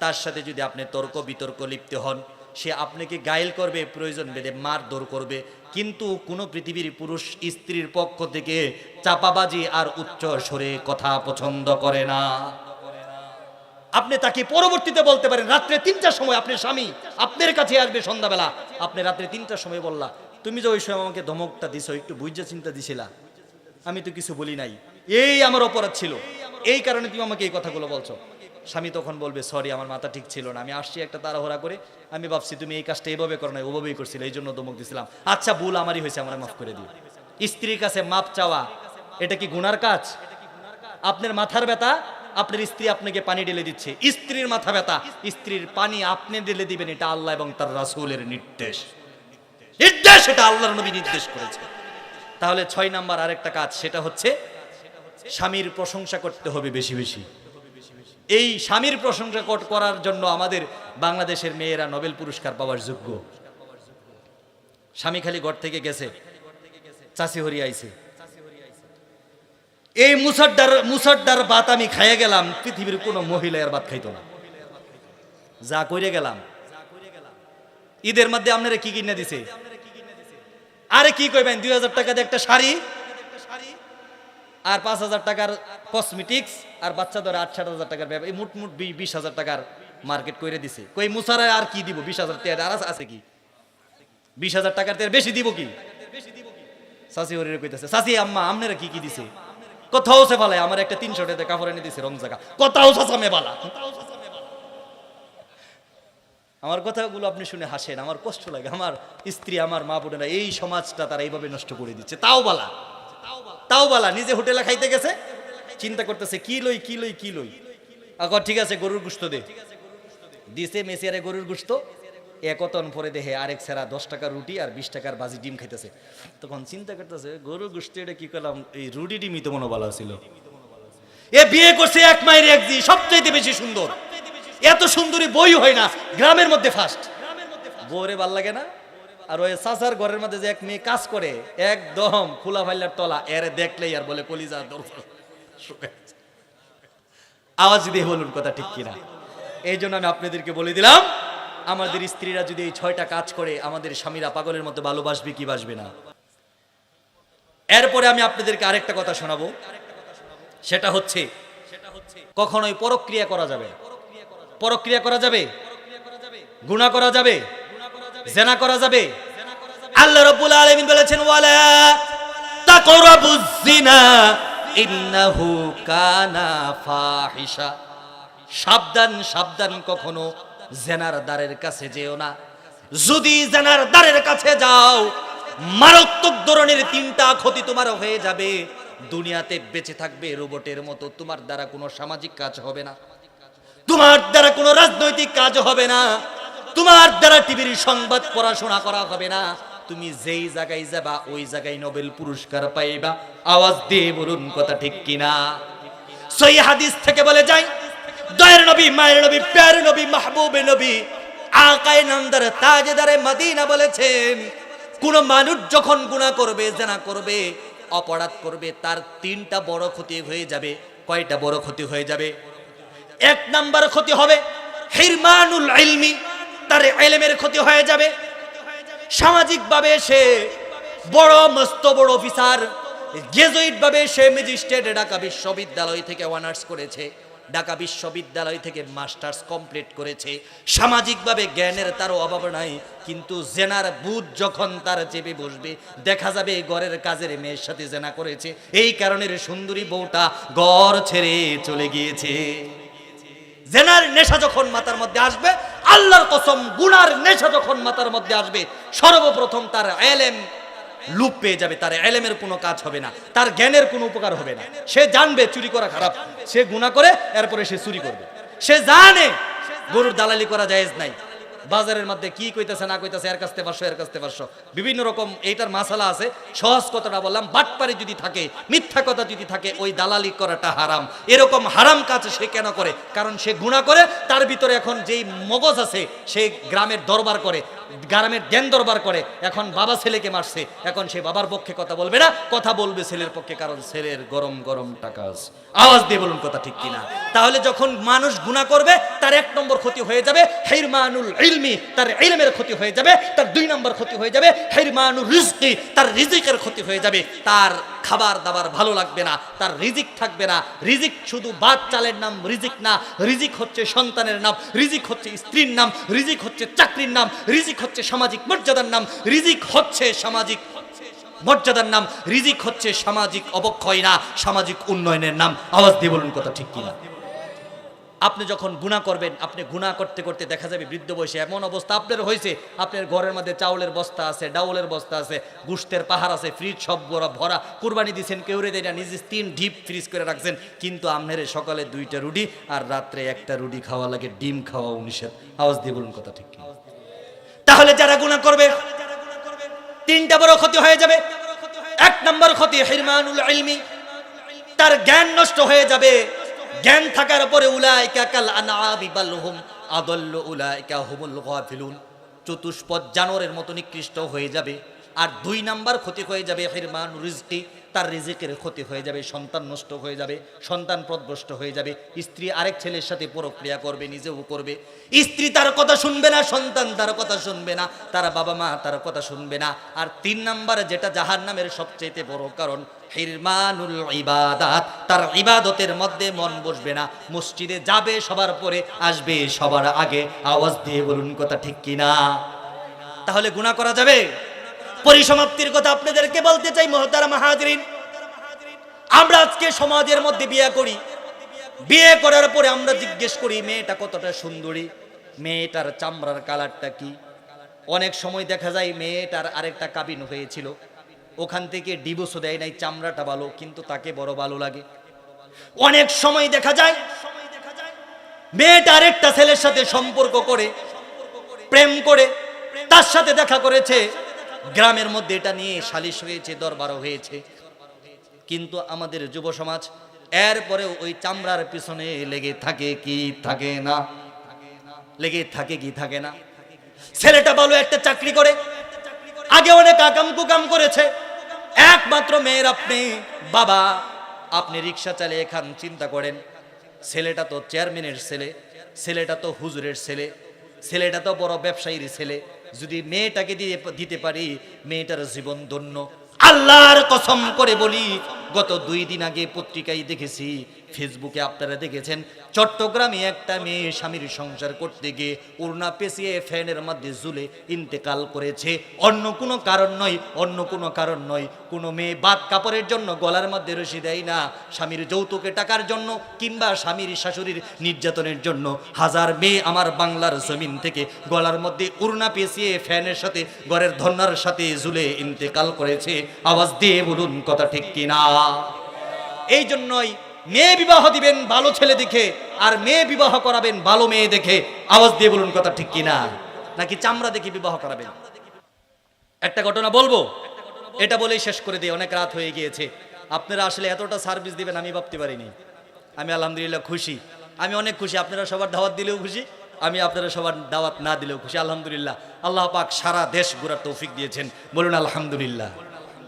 তার সাথে যদি আপনি তর্ক বিতর্ক লিপ্ত হন, সে আপনাকে গায়েল করবে, প্রয়োজন বেদে মারধর করবে, কিন্তু কোনো পৃথিবীর পুরুষ স্ত্রীর পক্ষ থেকে চাপাবাজি আর উচ্চ স্বরে কথা পছন্দ করে না। আপনি তাকে পরবর্তীতে বলতে পারেন, রাত্রে 3টার সময় আপনার স্বামী আপনার কাছে আসবে, সন্ধ্যাবেলা আপনি রাত্রে 3টার সময় বললা, তুমি যে ওই সময় আমাকে ধমকটা দিছো, একটু বুঝে চিন্তা দিছিলা, আমি তো কিছু বলি নাই, এই আমার অপরাধ ছিল, এই কারণে তুমি আমাকে এই কথাগুলো বলছো। স্বামী তখন বলবে, সরি, আমার মাথা ঠিক ছিল না, আমি আসছি একটা তাড়াহুড়া করে, আমি ভাবছি তুমি এই কাজটা এইভাবে করো না, ওভাবেই করছিলে, এই জন্য ধমক দিছিলাম, আচ্ছা ভুল আমারই হয়েছে, আমার মাফ করে দিও। স্ত্রীর কাছে মাপ চাওয়া এটা কি গুনার কাজ? আপনার মাথার ব্যথা, আপনার স্ত্রী আপনাকে পানি ঢেলে দিচ্ছে, স্ত্রীর মাথা ব্যথা, স্ত্রীর পানি আপনি ঢেলে দিবেন, এটা আল্লাহ এবং তার রাসূলের নির্দেশ। নির্দেশ, এটা আল্লাহর নবী নির্দেশ করেছে। তাহলে 6 নাম্বার আরেকটা কাজ, সেটা হচ্ছে স্বামীর প্রশংসা করতে হবে বেশি বেশি। এই স্বামীর প্রশংসা করার জন্য আমাদের বাংলাদেশের মেয়েরা নোবেল পুরস্কার পাওয়ার যোগ্য। স্বামী খালি ঘর থেকে গেছে, চাষি হরি আইছে, এই মুসাড্ডার ভাত আমি খাইয়ে গেলাম, পৃথিবীর কোনো মহিলা এর ভাত খাইতো না। যা কইরে গেলাম, ঈদের মধ্যে আপনারা কি কিনে দিছে? আরে কি কইবেন, 2000 টাকা দিয়ে একটা শাড়ি আর 5000 টাকার কসমেটিক্স আর বাচ্চাদের 8-7 টাকার ব্যাপার, এই মোট 20,000 টাকার মার্কেট করে দিছে। কই মুসারা আর কি দিব? 20,000 টাকা আর আছে কি? 20,000 টাকার থেকে বেশি দিব কি? চাচি হরিরে কইতেছে, চাচি আম্মা আপনারা কি কি দিছে? কোথাও সে বলে আমার একটা 300 টাকা কাপড় এনে দিছে রং জায়গা, কোথাও সাসামে বালা। আমার কথাগুলো আপনি শুনে হাসেন, আমার কষ্ট লাগে। আমার স্ত্রী, আমার মা বোনেরা, এই সমাজটা তারা এইভাবে নষ্ট করে দিচ্ছে। তাও বালা নিজে হোটেলে খাইতে গেছে, চিন্তা করতেছে কি লই। আগর ঠিক আছে গরুর গোশত দিছে মেসিয়ারে গরুর গোশত, একতন পরে দেখে আরেক সেরা 10 টাকার রুটি আর 20 টাকার বাজি ডিম খাইতেছে। তখন চিন্তা করতেছে গরুর গোশত এটা কি করলাম, এই রুটি ডিমই তো মনে ভালো ছিল। এ বিয়ে করছে এক মায়ের এক জি, সবচাইতে বেশি সুন্দর, এত সুন্দরী বই হয় না, গ্রামের মধ্যে ফার্স্ট। বউরে ভাল লাগে না? আর ওই চাচার ঘরের মধ্যে যে এক মেয়ে কাজ করে, একদম খোলা ফাইলার তলা, এর দেখলেই আর বলে কলিজা দরজা। আওয়াজ দিয়ে বলুন কথা ঠিক কিনা? এই জন্য আমি আপনাদেরকে বলে দিলাম, আমাদের স্ত্রীরা যদি এই 6টা কাজ করে, আমাদের স্বামীরা পাগলের মতো ভালোবাসবে কি বাসবে না? এরপরে আমি আপনাদেরকে আরেকটা কথা শোনাবো, সেটা হচ্ছে কখনোই পরক্রিয়া করা যাবে। পরক্রিয়া করা যাবে, গুনাহ করা যাবে, জিনা করা যাবে। আল্লাহ রাব্বুল আলামিন বলেছেন ওয়ালা তাকরাবুজ জিনা ইন্নাহু কানা ফাহিশা। সাবধান, কখনো জিনার দ্বারের কাছে যেও না। যদি জিনার দ্বারের কাছে যাও, মারাত্মক ধরনের 3টা ক্ষতি তোমার হয়ে যাবে। দুনিয়াতে বেঁচে থাকবে রোবটের মতো, তোমার দ্বারা কোনো সামাজিক কাজ হবে না, তোমার দ্বারা কোনো রাজনৈতিক কাজ হবে না, তোমার দ্বারা টিভির সংবাদ পড়াশোনা করা হবে না। তুমি যেই জায়গায় যাবা ওই জায়গায় নোবেল পুরস্কার পাইবা। আওয়াজ দিয়ে বলুন কথা ঠিক কিনা? সহিহ হাদিস থেকে বলে যায়, দয়ার নবী, মায়ের নবী, প্যার নবী, মাহবুবে নবী, আকায়ে নামদার, তাজদারে মদিনা বলেছেন, কোন মানুষ যখন গুনাহ করবে, জিনা করবে, অপরাধ করবে, তার 3টা বড় ক্ষতি হয়ে যাবে। কয়টা বড় ক্ষতি হয়ে যাবে? 1 নাম্বার ক্ষতি হবে হিরমানুল ইলমি, তার ইলমের ক্ষতি হয়ে যাবে। সামাজিক ভাবে সে বড় মস্ত বড় অফিসার, গ্রাজুয়েট ভাবে সে ম্যাজিস্ট্রেট, ঢাকা বিশ্ববিদ্যালয় থেকে অনার্স করেছে, ঢাকা বিশ্ববিদ্যালয় থেকে মাস্টার্স কমপ্লিট করেছে, সামাজিকভাবে জ্ঞানের তারও অভাব নাই, কিন্তু জেনার বুধ যখন তার চেপে বসবে, দেখা যাবে ঘরের কাজের মেয়ের সাথে জেনা করেছে। এই কারণে সুন্দরী বউটা ঘর ছেড়ে চলে গিয়েছে। জেনার নেশা যখন মাথার মধ্যে আসবে, আল্লাহর কসম, গুনার নেশা যখন মাথার মধ্যে আসবে, সর্বপ্রথম তার ইলম লুপ পেয়ে যাবে, তার ইলমের কোনো কাজ হবে না, তার জ্ঞানের কোনো উপকার হবে না। সে জানবে চুরি করা খারাপ, সে গুনাহ করে এরপরে সে চুরি করবে। সে জানে গরুর দালালি করা জায়েজ নাই, বাজারের মধ্যে কি কইতেছে না কইতেছে, এর কাছে 500 এর কাছে 500, বিভিন্ন রকম এইটার মাসালা আছে। সহজ কথাটা বললাম, বাটপারি যদি থাকে, মিথ্যা কথা যদি থাকে, ওই দালালি করাটা হারাম। এরকম হারাম কাজ সে কেন করে? কারণ সে গুনাহ করে, তার ভিতরে এখন যেই মগজ আছে, সে গ্রামের দরবার করে, গ্রামের জ্ঞান দরবার করে। এখন বাবা ছেলেকে মারছে, এখন সে বাবার পক্ষে কথা বলবে না, কথা বলবে ছেলের পক্ষে, কারণ ছেলের গরম গরম টাকা আছে। আওয়াজ দিয়ে বলুন কথা ঠিক কিনা? তাহলে যখন মানুষ গুনাহ করবে, তার 1 নম্বর ক্ষতি হয়ে যাবে হিরমানুল ইলমি, তার ইলমের ক্ষতি হয়ে যাবে। তার 2 নম্বর ক্ষতি হয়ে যাবে হিরমানুর রিজকি, তার রিজিকের ক্ষতি হয়ে যাবে। তার খাবার দাবার ভালো লাগবে না, তার রিজিক থাকবে না। রিজিক শুধু ভাত চালের নাম রিজিক না, রিজিক হচ্ছে সন্তানের নাম, রিজিক হচ্ছে স্ত্রীর নাম, রিজিক হচ্ছে চাকরির নাম, রিজিক হচ্ছে সামাজিক মর্যাদার নাম, রিজিক হচ্ছে সামাজিক মর্যাদার নাম, রিজিক হচ্ছে সামাজিক অবক্ষয় না, সামাজিক উন্নয়নের নাম। আওয়াজ দিয়ে বলুন কথা ঠিক কিনা? আপনি যখন গুনাহ করবেন, আপনি গুনাহ করতে করতে দেখা যাবে বৃদ্ধ বয়সে এমন অবস্থা আপনার হয়েছে, আপনার ঘরের মধ্যে চাউলের বস্তা আছে, ডাউলের বস্তা আছে, গোশতের পাহাড় আছে, ফ্রিজ সব ভরা, কুরবানি দিয়েছেন, কেউরে দেয় না, নিজে 3 ঢিপ ফ্রিজ করে রাখছেন, কিন্তু আপনার সকালে 2টা রুটি আর রাত্রে 1টা রুটি খাওয়া লাগে, ডিম খাওয়াও নিষেধ। আওয়াজ দিয়ে বলুন কথা ঠিক কিনা? তাহলে যারা গুনাহ করবে, তিনটা বড় ক্ষতি হয়ে যাবে। এক নম্বর ক্ষতি হিরমানুল ইলমি, তার জ্ঞান নষ্ট হয়ে যাবে। জ্ঞান থাকার পরে উলাইকা কাল আনআমি বাল হুম আদাল্লু উলাইকা হুমুল গাফিলুন, চতুষ্পদ জানোয়ারের মতো নিকৃষ্ট হয়ে যাবে। আর দুই নাম্বার ক্ষতি হয়ে যাবে হিরমানুর রিজকি, তার রিজিকের ক্ষতি হয়ে যাবে, সন্তান নষ্ট হয়ে যাবে, সন্তান পথভ্রষ্ট হয়ে যাবে। স্ত্রী আরেক ছেলের সাথে পরক্রিয়া করবে, নিজেও করবে। স্ত্রী তার কথা শুনবে না, সন্তান তার কথা শুনবে না, তার বাবা মা তার কথা শুনবে না। আর তিন নাম্বার যেটা জাহান্নামের সবচেয়ে বড় কারণ, হিরমানুল ইবাদাত, তার ইবাদতের মধ্যে মন বসবে না। মসজিদে যাবে সবার পরে, আসবে সবার আগে। আওয়াজ দিয়ে বলুন কথা ঠিক কিনা? তাহলে গুনাহ করা যাবে? পরিসমাপ্তির কথা আপনাদেরকে বলতে চাই মুহতারাম হাজিরিন। আমরা আজকে সমাজের মধ্যে বিয়ে করি, বিয়ে করার পরে আমরা জিজ্ঞেস করি মেয়েটা কতটা সুন্দরী, মেয়েটার চামড়ার কালারটা কি। অনেক সময় দেখা যায় মেয়েটার আরেকটা কাবিন হয়েছিল, ওখান থেকে ডিভোর্সও দেয় নাই, চামড়াটা ভালো, কিন্তু তাকে বড় ভালো লাগে। অনেক সময় দেখা যায় মেয়েটা আরেকটা ছেলের সাথে সম্পর্ক করে, প্রেম করে, তার সাথে দেখা করেছে, গ্রামের মধ্যে এটা নিয়ে সালিশ হয়েছে, দরবারও হয়েছে। কিন্তু আমাদের যুব সমাজ এরপরেও ওই চামড়ার পিছনে লেগে থাকে কি থাকে না? লেগে থাকে কি থাকে না? ছেলেটা ভালো একটা চাকরি করে, আগে অনেক আকাম কুকাম করেছে, একমাত্র মেয়ের আপনি বাবা, আপনি রিক্সা চালিয়ে খান। চিন্তা করেন, ছেলেটা তো চেয়ারম্যানের ছেলে, ছেলেটা তো হুজুরের ছেলে, ছেলেটা তো বড় ব্যবসায়ীর ছেলে। যদি মেয়েটাকে দিতে পারি, মেয়েটার জীবন ধন্য। আল্লাহর কসম করে বলি, গত 2 দিন আগে পত্রিকায় দেখেছি, ফেসবুকে আপনারা দেখেছেন, চট্টগ্রামে একটা মেয়ে স্বামীর সংসার করতে গিয়ে ওড়না পেঁচিয়ে ফ্যানের মধ্যে ঝুলে ইন্তেকাল করেছে। অন্য কোনো কারণ নয়, অন্য কোনো কারণ নয়। কোনো মেয়ে বাদ কাপড়ের জন্য গলার মধ্যে রশি দেয় না, স্বামীর যৌতুকে টাকার জন্য কিংবা স্বামীর শাশুড়ির নির্যাতনের জন্য। হাজার মেয়ে আমার বাংলার জমিন থেকে গলার মধ্যে ওড়না পেঁচিয়ে ফ্যানের সাথে, ঘরের ধন্যার সাথে ঝুলে ইন্তেকাল করেছে। আওয়াজ দিয়ে বলুন কথা ঠিক কিনা? এই জন্যই মেয়ে বিবাহ দিবেন ভালো ছেলে দেখে, আর মেয়ে বিবাহ করাবেন ভালো মেয়ে দেখে। আওয়াজ দিয়ে বলুন কথা ঠিক কিনা? নাকি চামড়া দেখে বিবাহ করাবেন? একটা ঘটনা বলবো, এটা বলেই শেষ করে দিই, অনেক রাত হয়ে গিয়েছে। আপনারা আসলে এতটা সার্ভিস দিবেন আমি ভাবতে পারিনি। আমি আলহামদুলিল্লাহ খুশি, আমি অনেক খুশি। আপনারা সবার দাওয়াত দিলেও খুশি, আমি আপনারা সবার দাওয়াত না দিলেও খুশি। আলহামদুলিল্লাহ, আল্লাহ পাক সারা দেশ ঘোরার তৌফিক দিয়েছেন, বলুন আলহামদুলিল্লাহ।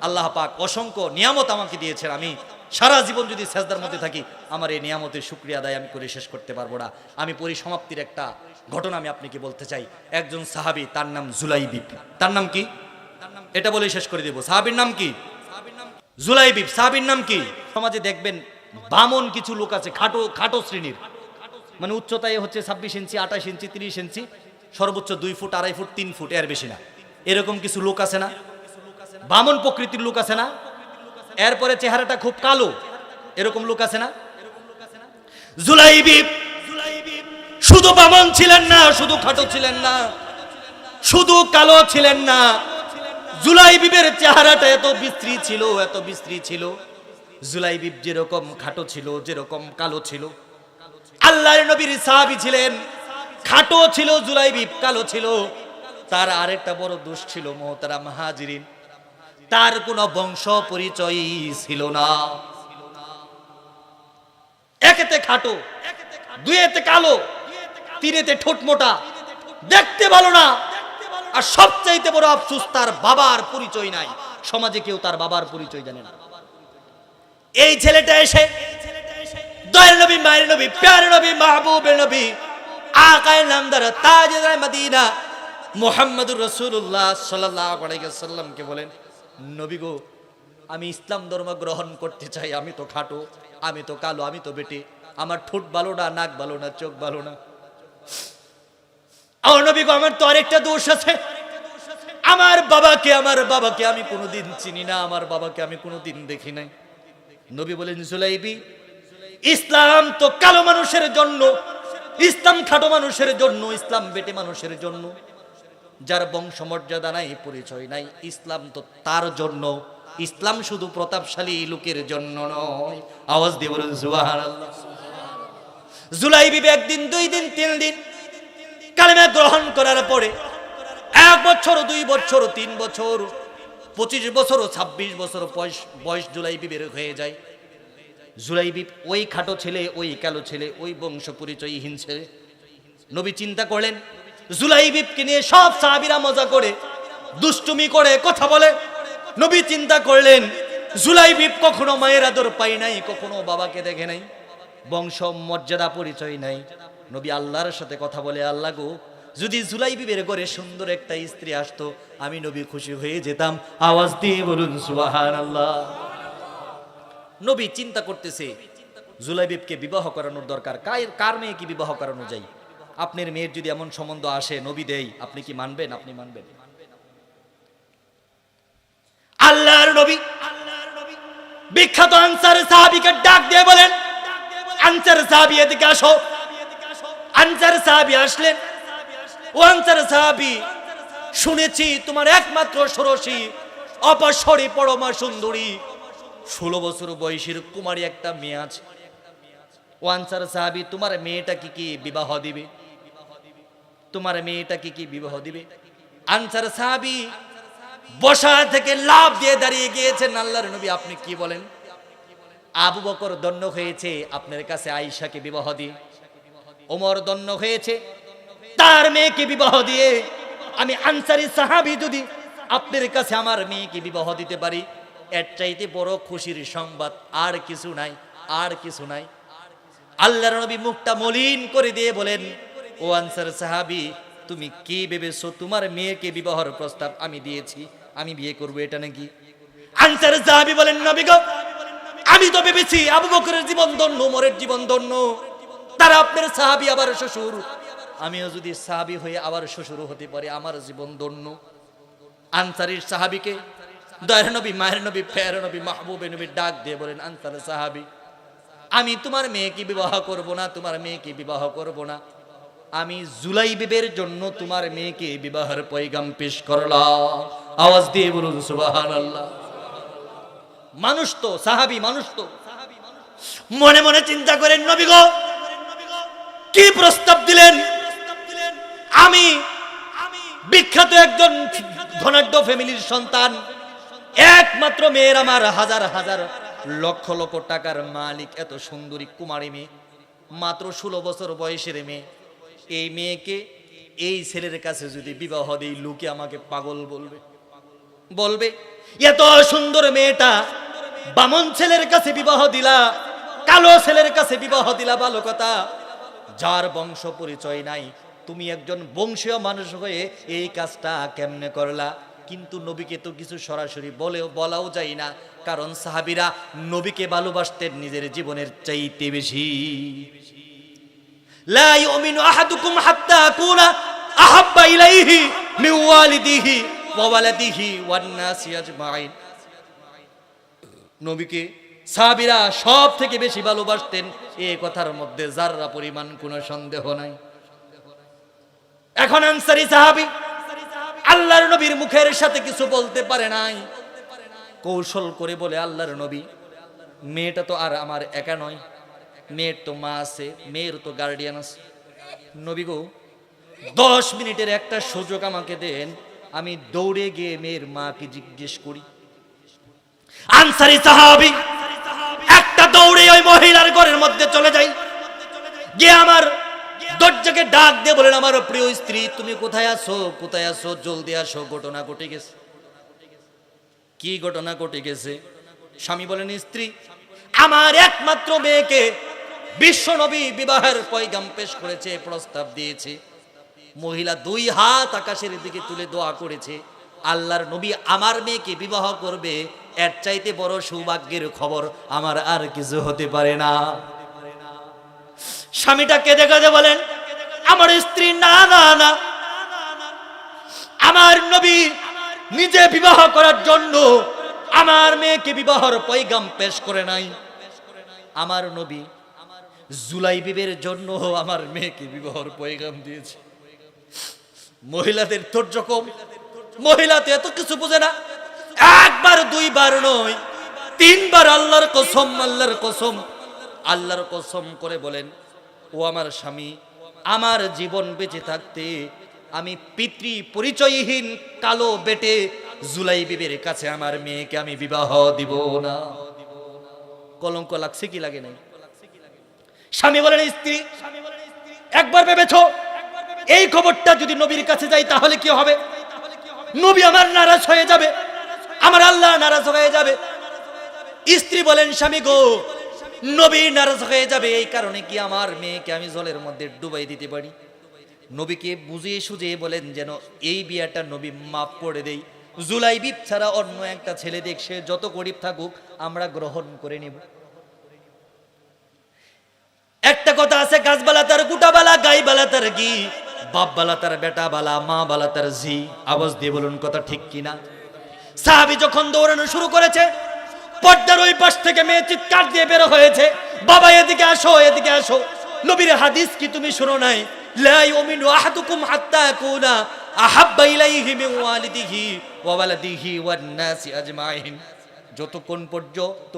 আল্লাহ পাক অসংখ্য নিয়ামত আমাকে দিয়েছেন। আমি সারা জীবন যদি সেজদার মধ্যে থাকি, আমার এই নিয়ামতের শুকরিয়া আদায় আমি করে শেষ করতে পারবো না। আমি পরিসমাপ্তির একটা ঘটনা আমি আপনাকে বলতে চাই। একজন সাহাবী, তার নাম জুলাইবিব। তার নাম কি? এটা বলেই শেষ করে দেব। সাহাবীর নাম কি? জুলাইবিব। সাহাবীর নাম কি? সমাজে দেখবেন বামন কিছু লোক আছে, খাটো খাটো শ্রেণীর, মানে উচ্চতায় হচ্ছে 26 ইঞ্চি, 28 ইঞ্চি, 30 ইঞ্চি, সর্বোচ্চ 2 ফুট, 2.5 ফুট, 3 ফুট, এর বেশি না। এরকম কিছু লোক আছে না? বামন প্রকৃতির লোক আছে না? এরপরে চেহারাটা খুব কালো, এরকম লোক আছে না? জুলাইবিব শুধু বামন ছিলেন না, শুধু খাটো ছিলেন না, শুধু কালো ছিলেন না। জুলাইবিবের চেহারাটা এত বিশ্রী ছিল, এত বিশ্রী ছিল। জুলাইবিব যেরকম খাটো ছিল, যেরকম কালো ছিল, আল্লাহর নবীর সাহাবী ছিলেন, খাটো ছিল জুলাইবিব, কালো ছিল। তার আরেকটা বড় দোষ ছিল মুহতারাম হাজিরিন, তার কোনো বংশ পরিচয় ছিল না। একেতে খাটো, দুইতে কালো, তিনেতে ঠোঁট মোটা, দেখতে ভালো না। আর সবচাইতে বড় আফসোস, তার বাবার পরিচয় নাই। সমাজে কেউ তার বাবার পরিচয় জানে না। এই ছেলেটা এসে দয়াল নবী, মায়ের নবী, প্যারে নবী, মাহবুবের নবী, আকায়ে নামদার, তাজদার মদিনা মুহাম্মদুর রাসূলুল্লাহ সাল্লাল্লাহু আলাইহি ওয়াসাল্লামকে বলেন, নবী গো, আমি ইসলাম ধর্ম গ্রহণ করতে চাই। আমি তো খাটো, আমি তো কালো, আমি তো বেটে, আমার ঠোঁট ভালো না, নাক ভালো না, চোখ ভালো না। ও নবী গো, আমার তো আরেকটা দোষ আছে। আমার বাবাকে আমি কোনোদিন চিনি না, আমার বাবাকে আমি কোনোদিন দেখি নাই। নবী বলেন, জুলাইবি, ইসলাম তো কালো মানুষের জন্য, ইসলাম খাটো মানুষের জন্য, ইসলাম বেটে মানুষের জন্য। যার বংশমর্যাদা নাই, পরিচয় নাই, ইসলাম তো তার জন্য। ইসলাম শুধু প্রতাপশালী লোকের জন্য নয়। আওয়াজ দিয়ে বলুন সুবহানাল্লাহ। জুলাইবি একদিন, 2 দিন, 3 দিন কালেমা গ্রহণ করার পরে 1 বছর, 2 বছর, 3 বছর 25 বছর ও 26 বছর বয়স জুলাইবিবের হয়ে যায়। জুলাইবিব ওই খাটো ছেলে, ওই কালো ছেলে, ওই বংশ পরিচয়হীন ছেলে। নবী চিন্তা করলেন জুলাইবিবকে নিয়ে সব সাহাবীরা মজা করে, দুষ্টুমি করে, কথা বলে। নবী চিন্তা করলেন জুলাইবিব কখনো মায়ের আদর পায় নাই, কখনো বাবাকে দেখে নাই, বংশ মর্যাদা পরিচয় নাই। নবী আল্লাহর সাথে কথা বলে, আল্লাহ গো, যদি জুলাইবিবের ঘরে সুন্দর একটা স্ত্রী আসতো, আমি নবী খুশি হয়ে যেতাম। আওয়াজ দিয়ে বলুন সুবহানাল্লাহ। নবী চিন্তা করতেছে জুলাইবিবকে বিবাহ করানোর দরকার। কার মেয়েকে বিবাহ করানো যায়? আপনার মেয়ের যদি এমন সম্বন্ধ আসে, নবী দেই, আপনি কি মানবেন? আপনি মানবেন? আল্লাহর নবী বিখ্যাত আনসার সাহাবীকে ডাক দিয়ে বলেন, আনসার সাহাবী এদিকে আসো। আনসার সাহাবী আসলেন। ও আনসার সাহাবী, শুনেছি তোমার একমাত্র ষোড়শী অপসরী পরমা সুন্দরী 16 বছর বয়সের কুমারী একটা মেয়ে আছে। ও আনসার সাহাবী, তোমার মেয়েটা কি বিবাহ দিবে? তোমার মেয়েটা কি বিবাহ দিবে? আনসার সাহাবী বসা থেকে লাফ দিয়ে দাঁড়িয়ে গিয়েছেন, আল্লাহর নবী আপনি কি বলেন? আবু বকর দণ্ড হয়েছে আপনার কাছে আয়েশাকে বিবাহ দিয়ে, ওমর দণ্ড হয়েছে তার মেয়েকে বিবাহ দিয়ে। আমি আনসারী সাহাবী যদি আপনার কাছে আমার মেয়েকে বিবাহ দিতে পারি, এর চাইতে বড় খুশির সংবাদ আর কিছু নাই, আর কিছু নাই। আল্লাহর নবী মুখটা মলিন করে দিয়ে বলেন, ও আনসার সাহাবী, তুমি কি ভেবেছো তোমার মেয়েকে বিবাহের প্রস্তাব আমি দিয়েছি, আমি বিয়ে করব, এটা নাকি? আনসার সাহাবী বলেন, নবী গো, আমি তো ভেবেছি আবু বকরের জীবন ধন্য, ওমরের জীবন ধন্য, তারা আপনার সাহাবী আবার শ্বশুর, আমিও যদি সাহাবী হয়ে আবার শ্বশুর হতে পারি, আমার জীবন ধন্য। আনসারীর সাহাবীকে দয়ার নবী, মায়ের নবী, ফের নবী, মাহবুবে নবী ডাক দিয়ে বলেন, আনসার সাহাবী, আমি তোমার মেয়েকে বিবাহ করব না, তোমার মেয়েকে বিবাহ করব না। আমি জুলাইবিবের জন্য তোমার মেয়েকে বিবাহের পয়গাম পেশ করলাম। আওয়াজ দিয়ে বলুন সুবহানাল্লাহ। মানুষ তো সাহাবী, মানুষ তো। মনে মনে চিন্তা করেন, নবী গো, কি প্রস্তাব দিলেন? আমি বিখ্যাত একজন ধনাঢ্য ফ্যামিলির সন্তান, একমাত্র মেয়ের আমার হাজার হাজার লক্ষ লক্ষ টাকার মালিক, এত সুন্দরী কুমারী মেয়ে, মাত্র 16 বছর বয়সের মেয়ে। এই মেয়েকে এই ছেলের কাছে যদি বিবাহ দেই, লোকে আমাকে পাগল বলবে। এত সুন্দর মেয়েটা বামন ছেলের কাছে বিবাহ দিলা, কালো ছেলের কাছে বিবাহ দিলা, ভালো কথা, যার বংশ পরিচয় নাই। তুমি একজন বংশীয় মানুষ হয়ে এই কাজটা কেমনে করলা? কিন্তু নবীকে তো কিছু সরাসরি বলাও যায় না, কারণ সাহাবীরা নবীকে ভালোবাসতেন নিজের জীবনের চাইতে বেশি। লা ইউমিনু আহাদুকুম হাত্তা আকুনা আহাব্বা ইলাইহি মিন ওয়ালিদিহি ওয়া ওয়ালাদিহি ওয়ান নাসি আজমাইন। নবীকে সাহাবীরা সব থেকে বেশি ভালোবাসতেন, এই কথার মধ্যে যাররা পরিমাণ কোনো সন্দেহ নাই। এখন আনসারী সাহাবী আল্লাহর নবীর মুখের সাথে কিছু বলতে পারে নাই, কৌশল করে বলে, আল্লাহর নবী, মেয়েটা তো আর আমার একা নয়, মেয়ের তো মা আছে, মেয়ের তো গার্ডিয়ান আছে। নবী গো, 10 মিনিটের একটা সুযোগ আমাকে দেন, আমি দৌড়ে গিয়ে মেয়ের মাকে জিজ্ঞেস করি। আনসারী সাহাবী একটা দৌড়ে ওই মহিলার ঘরের মধ্যে চলে যাই, গিয়ে আমার দরজাকে ডাক দিয়ে বলেন, আমার প্রিয় স্ত্রী, তুমি কোথায় আছো? কোথায় আছো? জলদি আসো, ঘটনা ঘটে গেছে। কি ঘটনা ঘটে গেছে? স্বামী বলেন, স্ত্রী, আমার একমাত্র মেয়েকে বিশ্ব নবী বিবাহের পয়গাম পেশ করেছে, প্রস্তাব দিয়েছে। মহিলা 2 হাত আকাশের দিকে তুলে দোয়া করেছে, আল্লাহর নবী আমার মেয়েকে বিবাহ করবে, এর চাইতে বড় সৌভাগ্যের খবর আমার আর কিছু হতে পারে না। স্বামীটা কেঁদে কেঁদে বলেন, আমার স্ত্রী, না না না, আমার নবী নিজে বিবাহ করার জন্য আমার মেয়েকে বিবাহের পয়গাম পেশ করে নাই। আমার নবী জুলাইবিবের জন্য আমার মেয়েকে বিবাহের পয়গাম দিয়েছে। মহিলাদের ধৈর্য কম, মহিলা তো এত কিছু বোঝে না। একবার 2 বার নয়, 3 বার আল্লাহর কসম, আল্লাহর কসম, আল্লাহর কসম করে বলেন, ও আমার স্বামী, আমার জীবন বেঁচে থাকতে আমি পিতৃ পরিচয়হীন কালো বেটে জুলাই বিবির কাছে আমার মেয়েকে আমি বিবাহ দিব না। কলঙ্ক লাগছে কি লাগে নাই? স্বামী বলেন স্ত্রী একবার ভেবেছো এই খবরটা যদি নবীর কাছে যাই তাহলে কি হবে? নবী আমার নারাজ হয়ে যাবে, আমার আল্লাহ নারাজ হয়ে যাবে। স্ত্রী বলেন স্বামী গো, নবী নারাজ হয়ে যাবে, এই কারণে কি আমার মেয়েকে আমি জলের মধ্যে ডুবাই দিতে পারি? নবীকে বুঝিয়ে সুঝিয়ে বলেন যেন এই বিয়াটা নবী মাফ করে দেই। জুলাইবিব ছাড়া অন্য একটা ছেলে দেখছে যত গরিব থাকুক আমরা গ্রহণ করে নিব। একটা কথা আছে, গাছবালা তার গুটাবালা, গাইবালা তার ঘি, বাপবালা তার বেটা বালা, মা বালা তার ঝি। আওয়াজ দিয়ে বলুন কথা ঠিক কিনা? সাহাবী যখন দৌড়ানো শুরু করেছে, পর্দার ওই পাশ থেকে মেয়ে চিৎকার দিয়ে বের হয়েছে, বাবা এদিকে আসো, এদিকে আসো। নবীর হাদিস কি তুমি শুনো নাই? লা ইউমিনু আহাদুকুম হাত্তা ইয়াকুনা আহাব্বা ইলাইহি মিন ওয়ালিদিহি ওয়া ওয়ালাদিহি ওয়ান নাসি আজমাইন। যতক্ষণ পর্যন্ত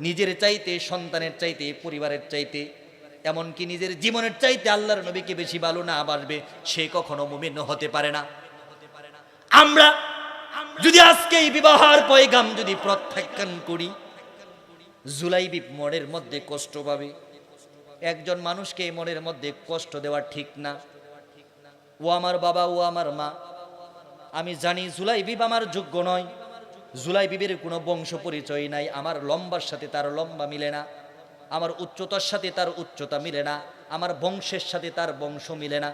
নিজের চাইতে, সন্তানের চাইতে, পরিবারের চাইতে, এমনকি নিজের জীবনের চাইতে আল্লাহর নবীকে বেশি ভালো না বাসবে, সে কখনো মুমিন হতে পারে না। আমরা যদি আজকে এই বিবাহের পয়গাম যদি প্রত্যাখ্যান করি, জুলাইবিব মনের মধ্যে কষ্ট পাবে। একজন মানুষকে মনের মধ্যে কষ্ট দেওয়া ঠিক না। ও আমার বাবা, ও আমার মা, আমি জানি জুলাইবিব আমার যোগ্য নয়, জুলাইবিবের কোনো বংশ পরিচয় নাই, আমার লম্বার সাথে তার লম্বা মিলে না, আমার উচ্চতার সাথে তার উচ্চতা মিলে না, আমার বংশের সাথে তার বংশ মিলে না।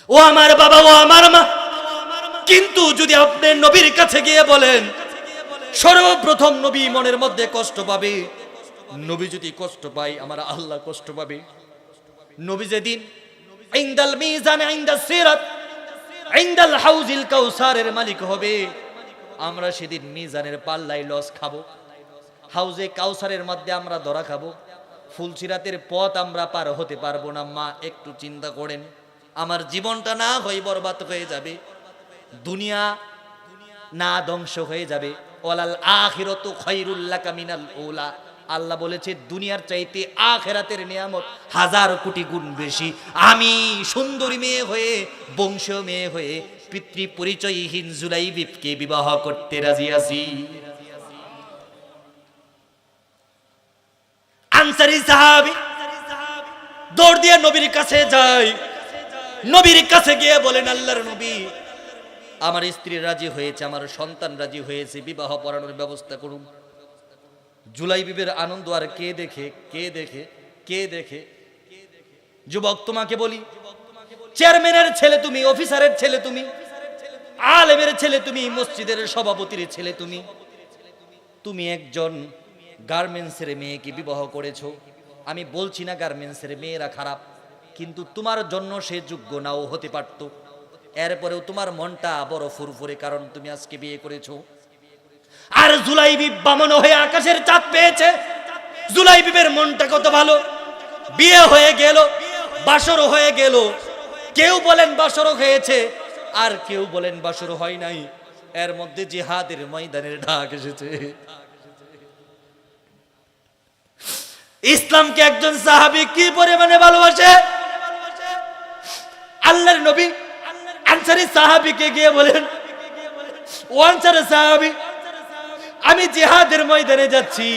ও আমার বাবা, ও আমার মা, কিন্তু যদি আপনি নবীর কাছে গিয়ে বলেন, সর্বপ্রথম নবী মনের মধ্যে কষ্ট পাবে। নবী যদি কষ্ট পায়, আমার আল্লাহ কষ্ট পাবে। নবী যেদিন ইনদাল মিজান, ইনদাস সিরাত, ইনদাল হাউজিল কাউসারের মালিক হবে, আমরা সেদিন মিজানের পাল্লায় লস খাবো, হাউজে কাউসারের মধ্যে আমরা ধরা খাবো, ফুলসিরাতের পথ আমরা পার হতে পারবো না। মা একটু চিন্তা করেন, আমার জীবনটা না হয়ে বরবাদ হয়ে যাবে, দুনিয়া না ধ্বংস হয়ে যাবে। ওয়ালাল আখিরাতু খায়রুল লাকা মিনাল উলা। আল্লাহ বলেছে দুনিয়ার চাইতে আখিরাতের নিয়ামত 1000 কোটি গুণ বেশি। আমি সুন্দরী মেয়ে হয়ে, বংশীয় মেয়ে হয়ে, পিতৃ পরিচয়হীন জুলাইবিবকে বিবাহ করতে রাজি আছি। আনসারী সাহাবী দৌড় দিয়ে নবীর কাছে যায়। নবীর কাছে গিয়ে বলেন, আল্লাহর নবী, আমার স্ত্রী রাজি হয়েছে, আমার সন্তান রাজি হয়েছে, বিবাহ পড়ানোর ব্যবস্থা করুন। জুলাইবিবের আনন্দ আর কে দেখে, কে দেখে, কে দেখে? যুবক তোমাকে বলি, চেয়ারম্যানের ছেলে তুমি, অফিসারের ছেলে তুমি, আলেমের ছেলে তুমি, মসজিদের সভাপতির ছেলে তুমি, তুমি একজন গার্মেন্টসের মেয়েকে বিবাহ করেছো। আমি বলছি না গার্মেন্টসের মেয়েরা খারাপ, কিন্তু তোমার জন্য সে যোগ্য নাও হতে পারত। এরপরেও তোমার মনটা বড় ফুরফুরে, কারণ তুমি আজকে বিয়ে করেছো। আর জুলাইবিব বামন হয়ে আকাশের চাঁদ পেয়েছে। জুলাইবিবের মনটা কত ভালো, বিয়ে হয়ে গেল, বাসর হয়ে গেল। কেউ বলেন বাসর হয়েছে, আর কেউ বলেন বাসর হয় নাই। এর মধ্যে জিহাদের ময়দানের ডাক এসেছে। ইসলামকে একজন সাহাবী কি পরিমাণে ভালোবাসে! আল্লাহর নবী আনসারী সাহাবীকে গিয়ে বলেন, ও আনসারী সাহাবী, আমি জিহাদের ময়দানে যাচ্ছি,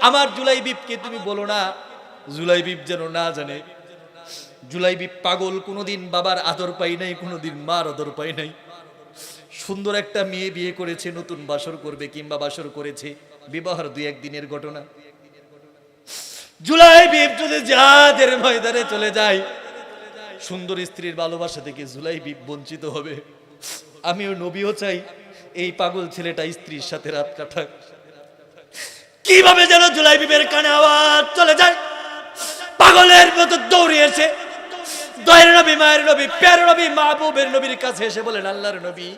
আমার জুলাইবিবকে তুমি বলো না, জুলাইবিব যেন না জানে। জুলাইবিব পাগল, কোনোদিন বাবার আদর পাই নাই, কোনোদিন মার আদর পাই নাই। সুন্দর একটা মেয়ে বিয়ে করেছে, নতুন বাসর করবে কিংবা বাসর করেছে, বিবাহের 2-1 দিনের ঘটনা। জুলাইবিব যদি জিহাদের ময়দানে চলে যায়, সুন্দর স্ত্রীর ভালোবাসা থেকে জুলাইবিব বঞ্চিত হবে। আমিও নবীও চাই এই পাগল ছেলেটা স্ত্রীর সাথে রাত কাটাক। কিভাবে যেন জুলাইবিবের কানে আওয়াজ চলে যায়, পাগলের মতো দৌড়িয়েছে দয়ের নবী, মায়ের নবী, প্যার নবী, মাহবুবের নবীর কাছে এসে বলেন, আল্লাহর নবী,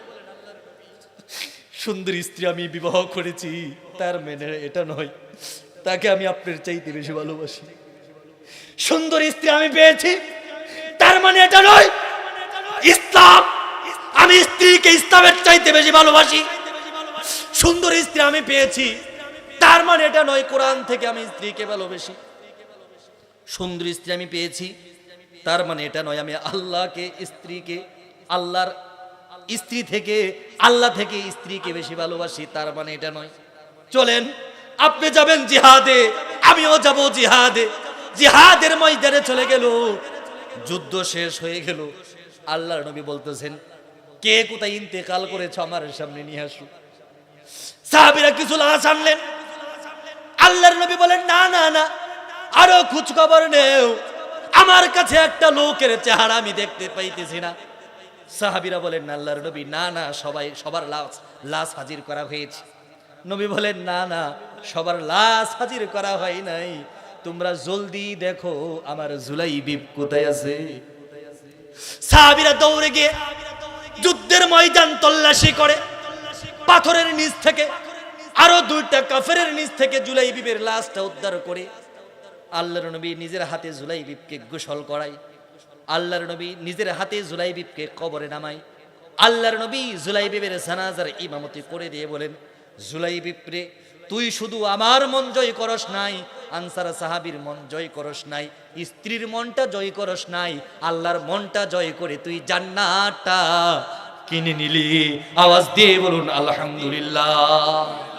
সুন্দর স্ত্রী আমি বিবাহ করেছি, তার মেনে এটা নয়, তাকে আমি আপনার চাইতে বেশি ভালোবাসি। সুন্দর স্ত্রী আমি পেয়েছি, তার মানে এটা নয় ইসলাম, আমি স্ত্রীকে ইসলামের চাইতে বেশি ভালোবাসি। সুন্দর স্ত্রী আমি পেয়েছি, তার মানে এটা নয় কোরআন থেকে আমি স্ত্রীকে ভালোবাসি। সুন্দর স্ত্রী আমি পেয়েছি, তার মানে এটা নয় আমি আল্লাহকে, স্ত্রীকে, আল্লাহর স্ত্রী থেকে, আল্লাহ থেকে স্ত্রীকে বেশি ভালোবাসি তার মানে এটা নয়। চলেন, আপনি যাবেন জিহাদে, আমিও যাব জিহাদে। জিহাদের ময়দানে চলে গেল, যুদ্ধ শেষ হয়ে গেল। আল্লাহর নবী বলতেছেন, কে কোথায় ইন্তেকাল করেছে আমার সামনে নিয়ে আসো। সাহাবীরা কিছু লাশ আনলেন। আল্লাহর নবী বলেন, না না না, আরো খোঁজ খবর নেও, আমার কাছে একটা লোকের চেহারা আমি দেখতে পাইতেছি না। সাহাবীরা বলেন, আল্লাহর নবী, না না, সবার লাশ হাজির করা হয়েছে। নবী বলেন, না না, সবার লাশ হাজির করা হয় নাই, তোমরা জলদি দেখো আমার জুলাইবিব কোথায় আছে। সাহাবীরা দৌড়ে গিয়ে যুদ্ধের ময়দান তল্লাশি করে পাথরের নিচ থেকে আরো দুইটা কাফেরের নিচ থেকে জুলাইবিবের লাশটা উদ্ধার করে আল্লাহর নবী নিজের হাতে জুলাইবিবকে গোসল করায়। আল্লাহর নবী নিজের হাতে জুলাইবিবকে কবরে নামায়। আল্লাহর নবী জুলাইবিবের জানাজার ইমামতি করে দিয়ে বলেন, জুলাইবিব রে, তুই শুধু আমার মন জয় করস নাই, আনসার সাহাবীর মন জয় করস নাই, স্ত্রীর মনটা জয় করস নাই, আল্লাহর মনটা জয় করে তুই জান্নাতটা কিনে নিলি। আওয়াজ দিয়ে বলুন আলহামদুলিল্লাহ।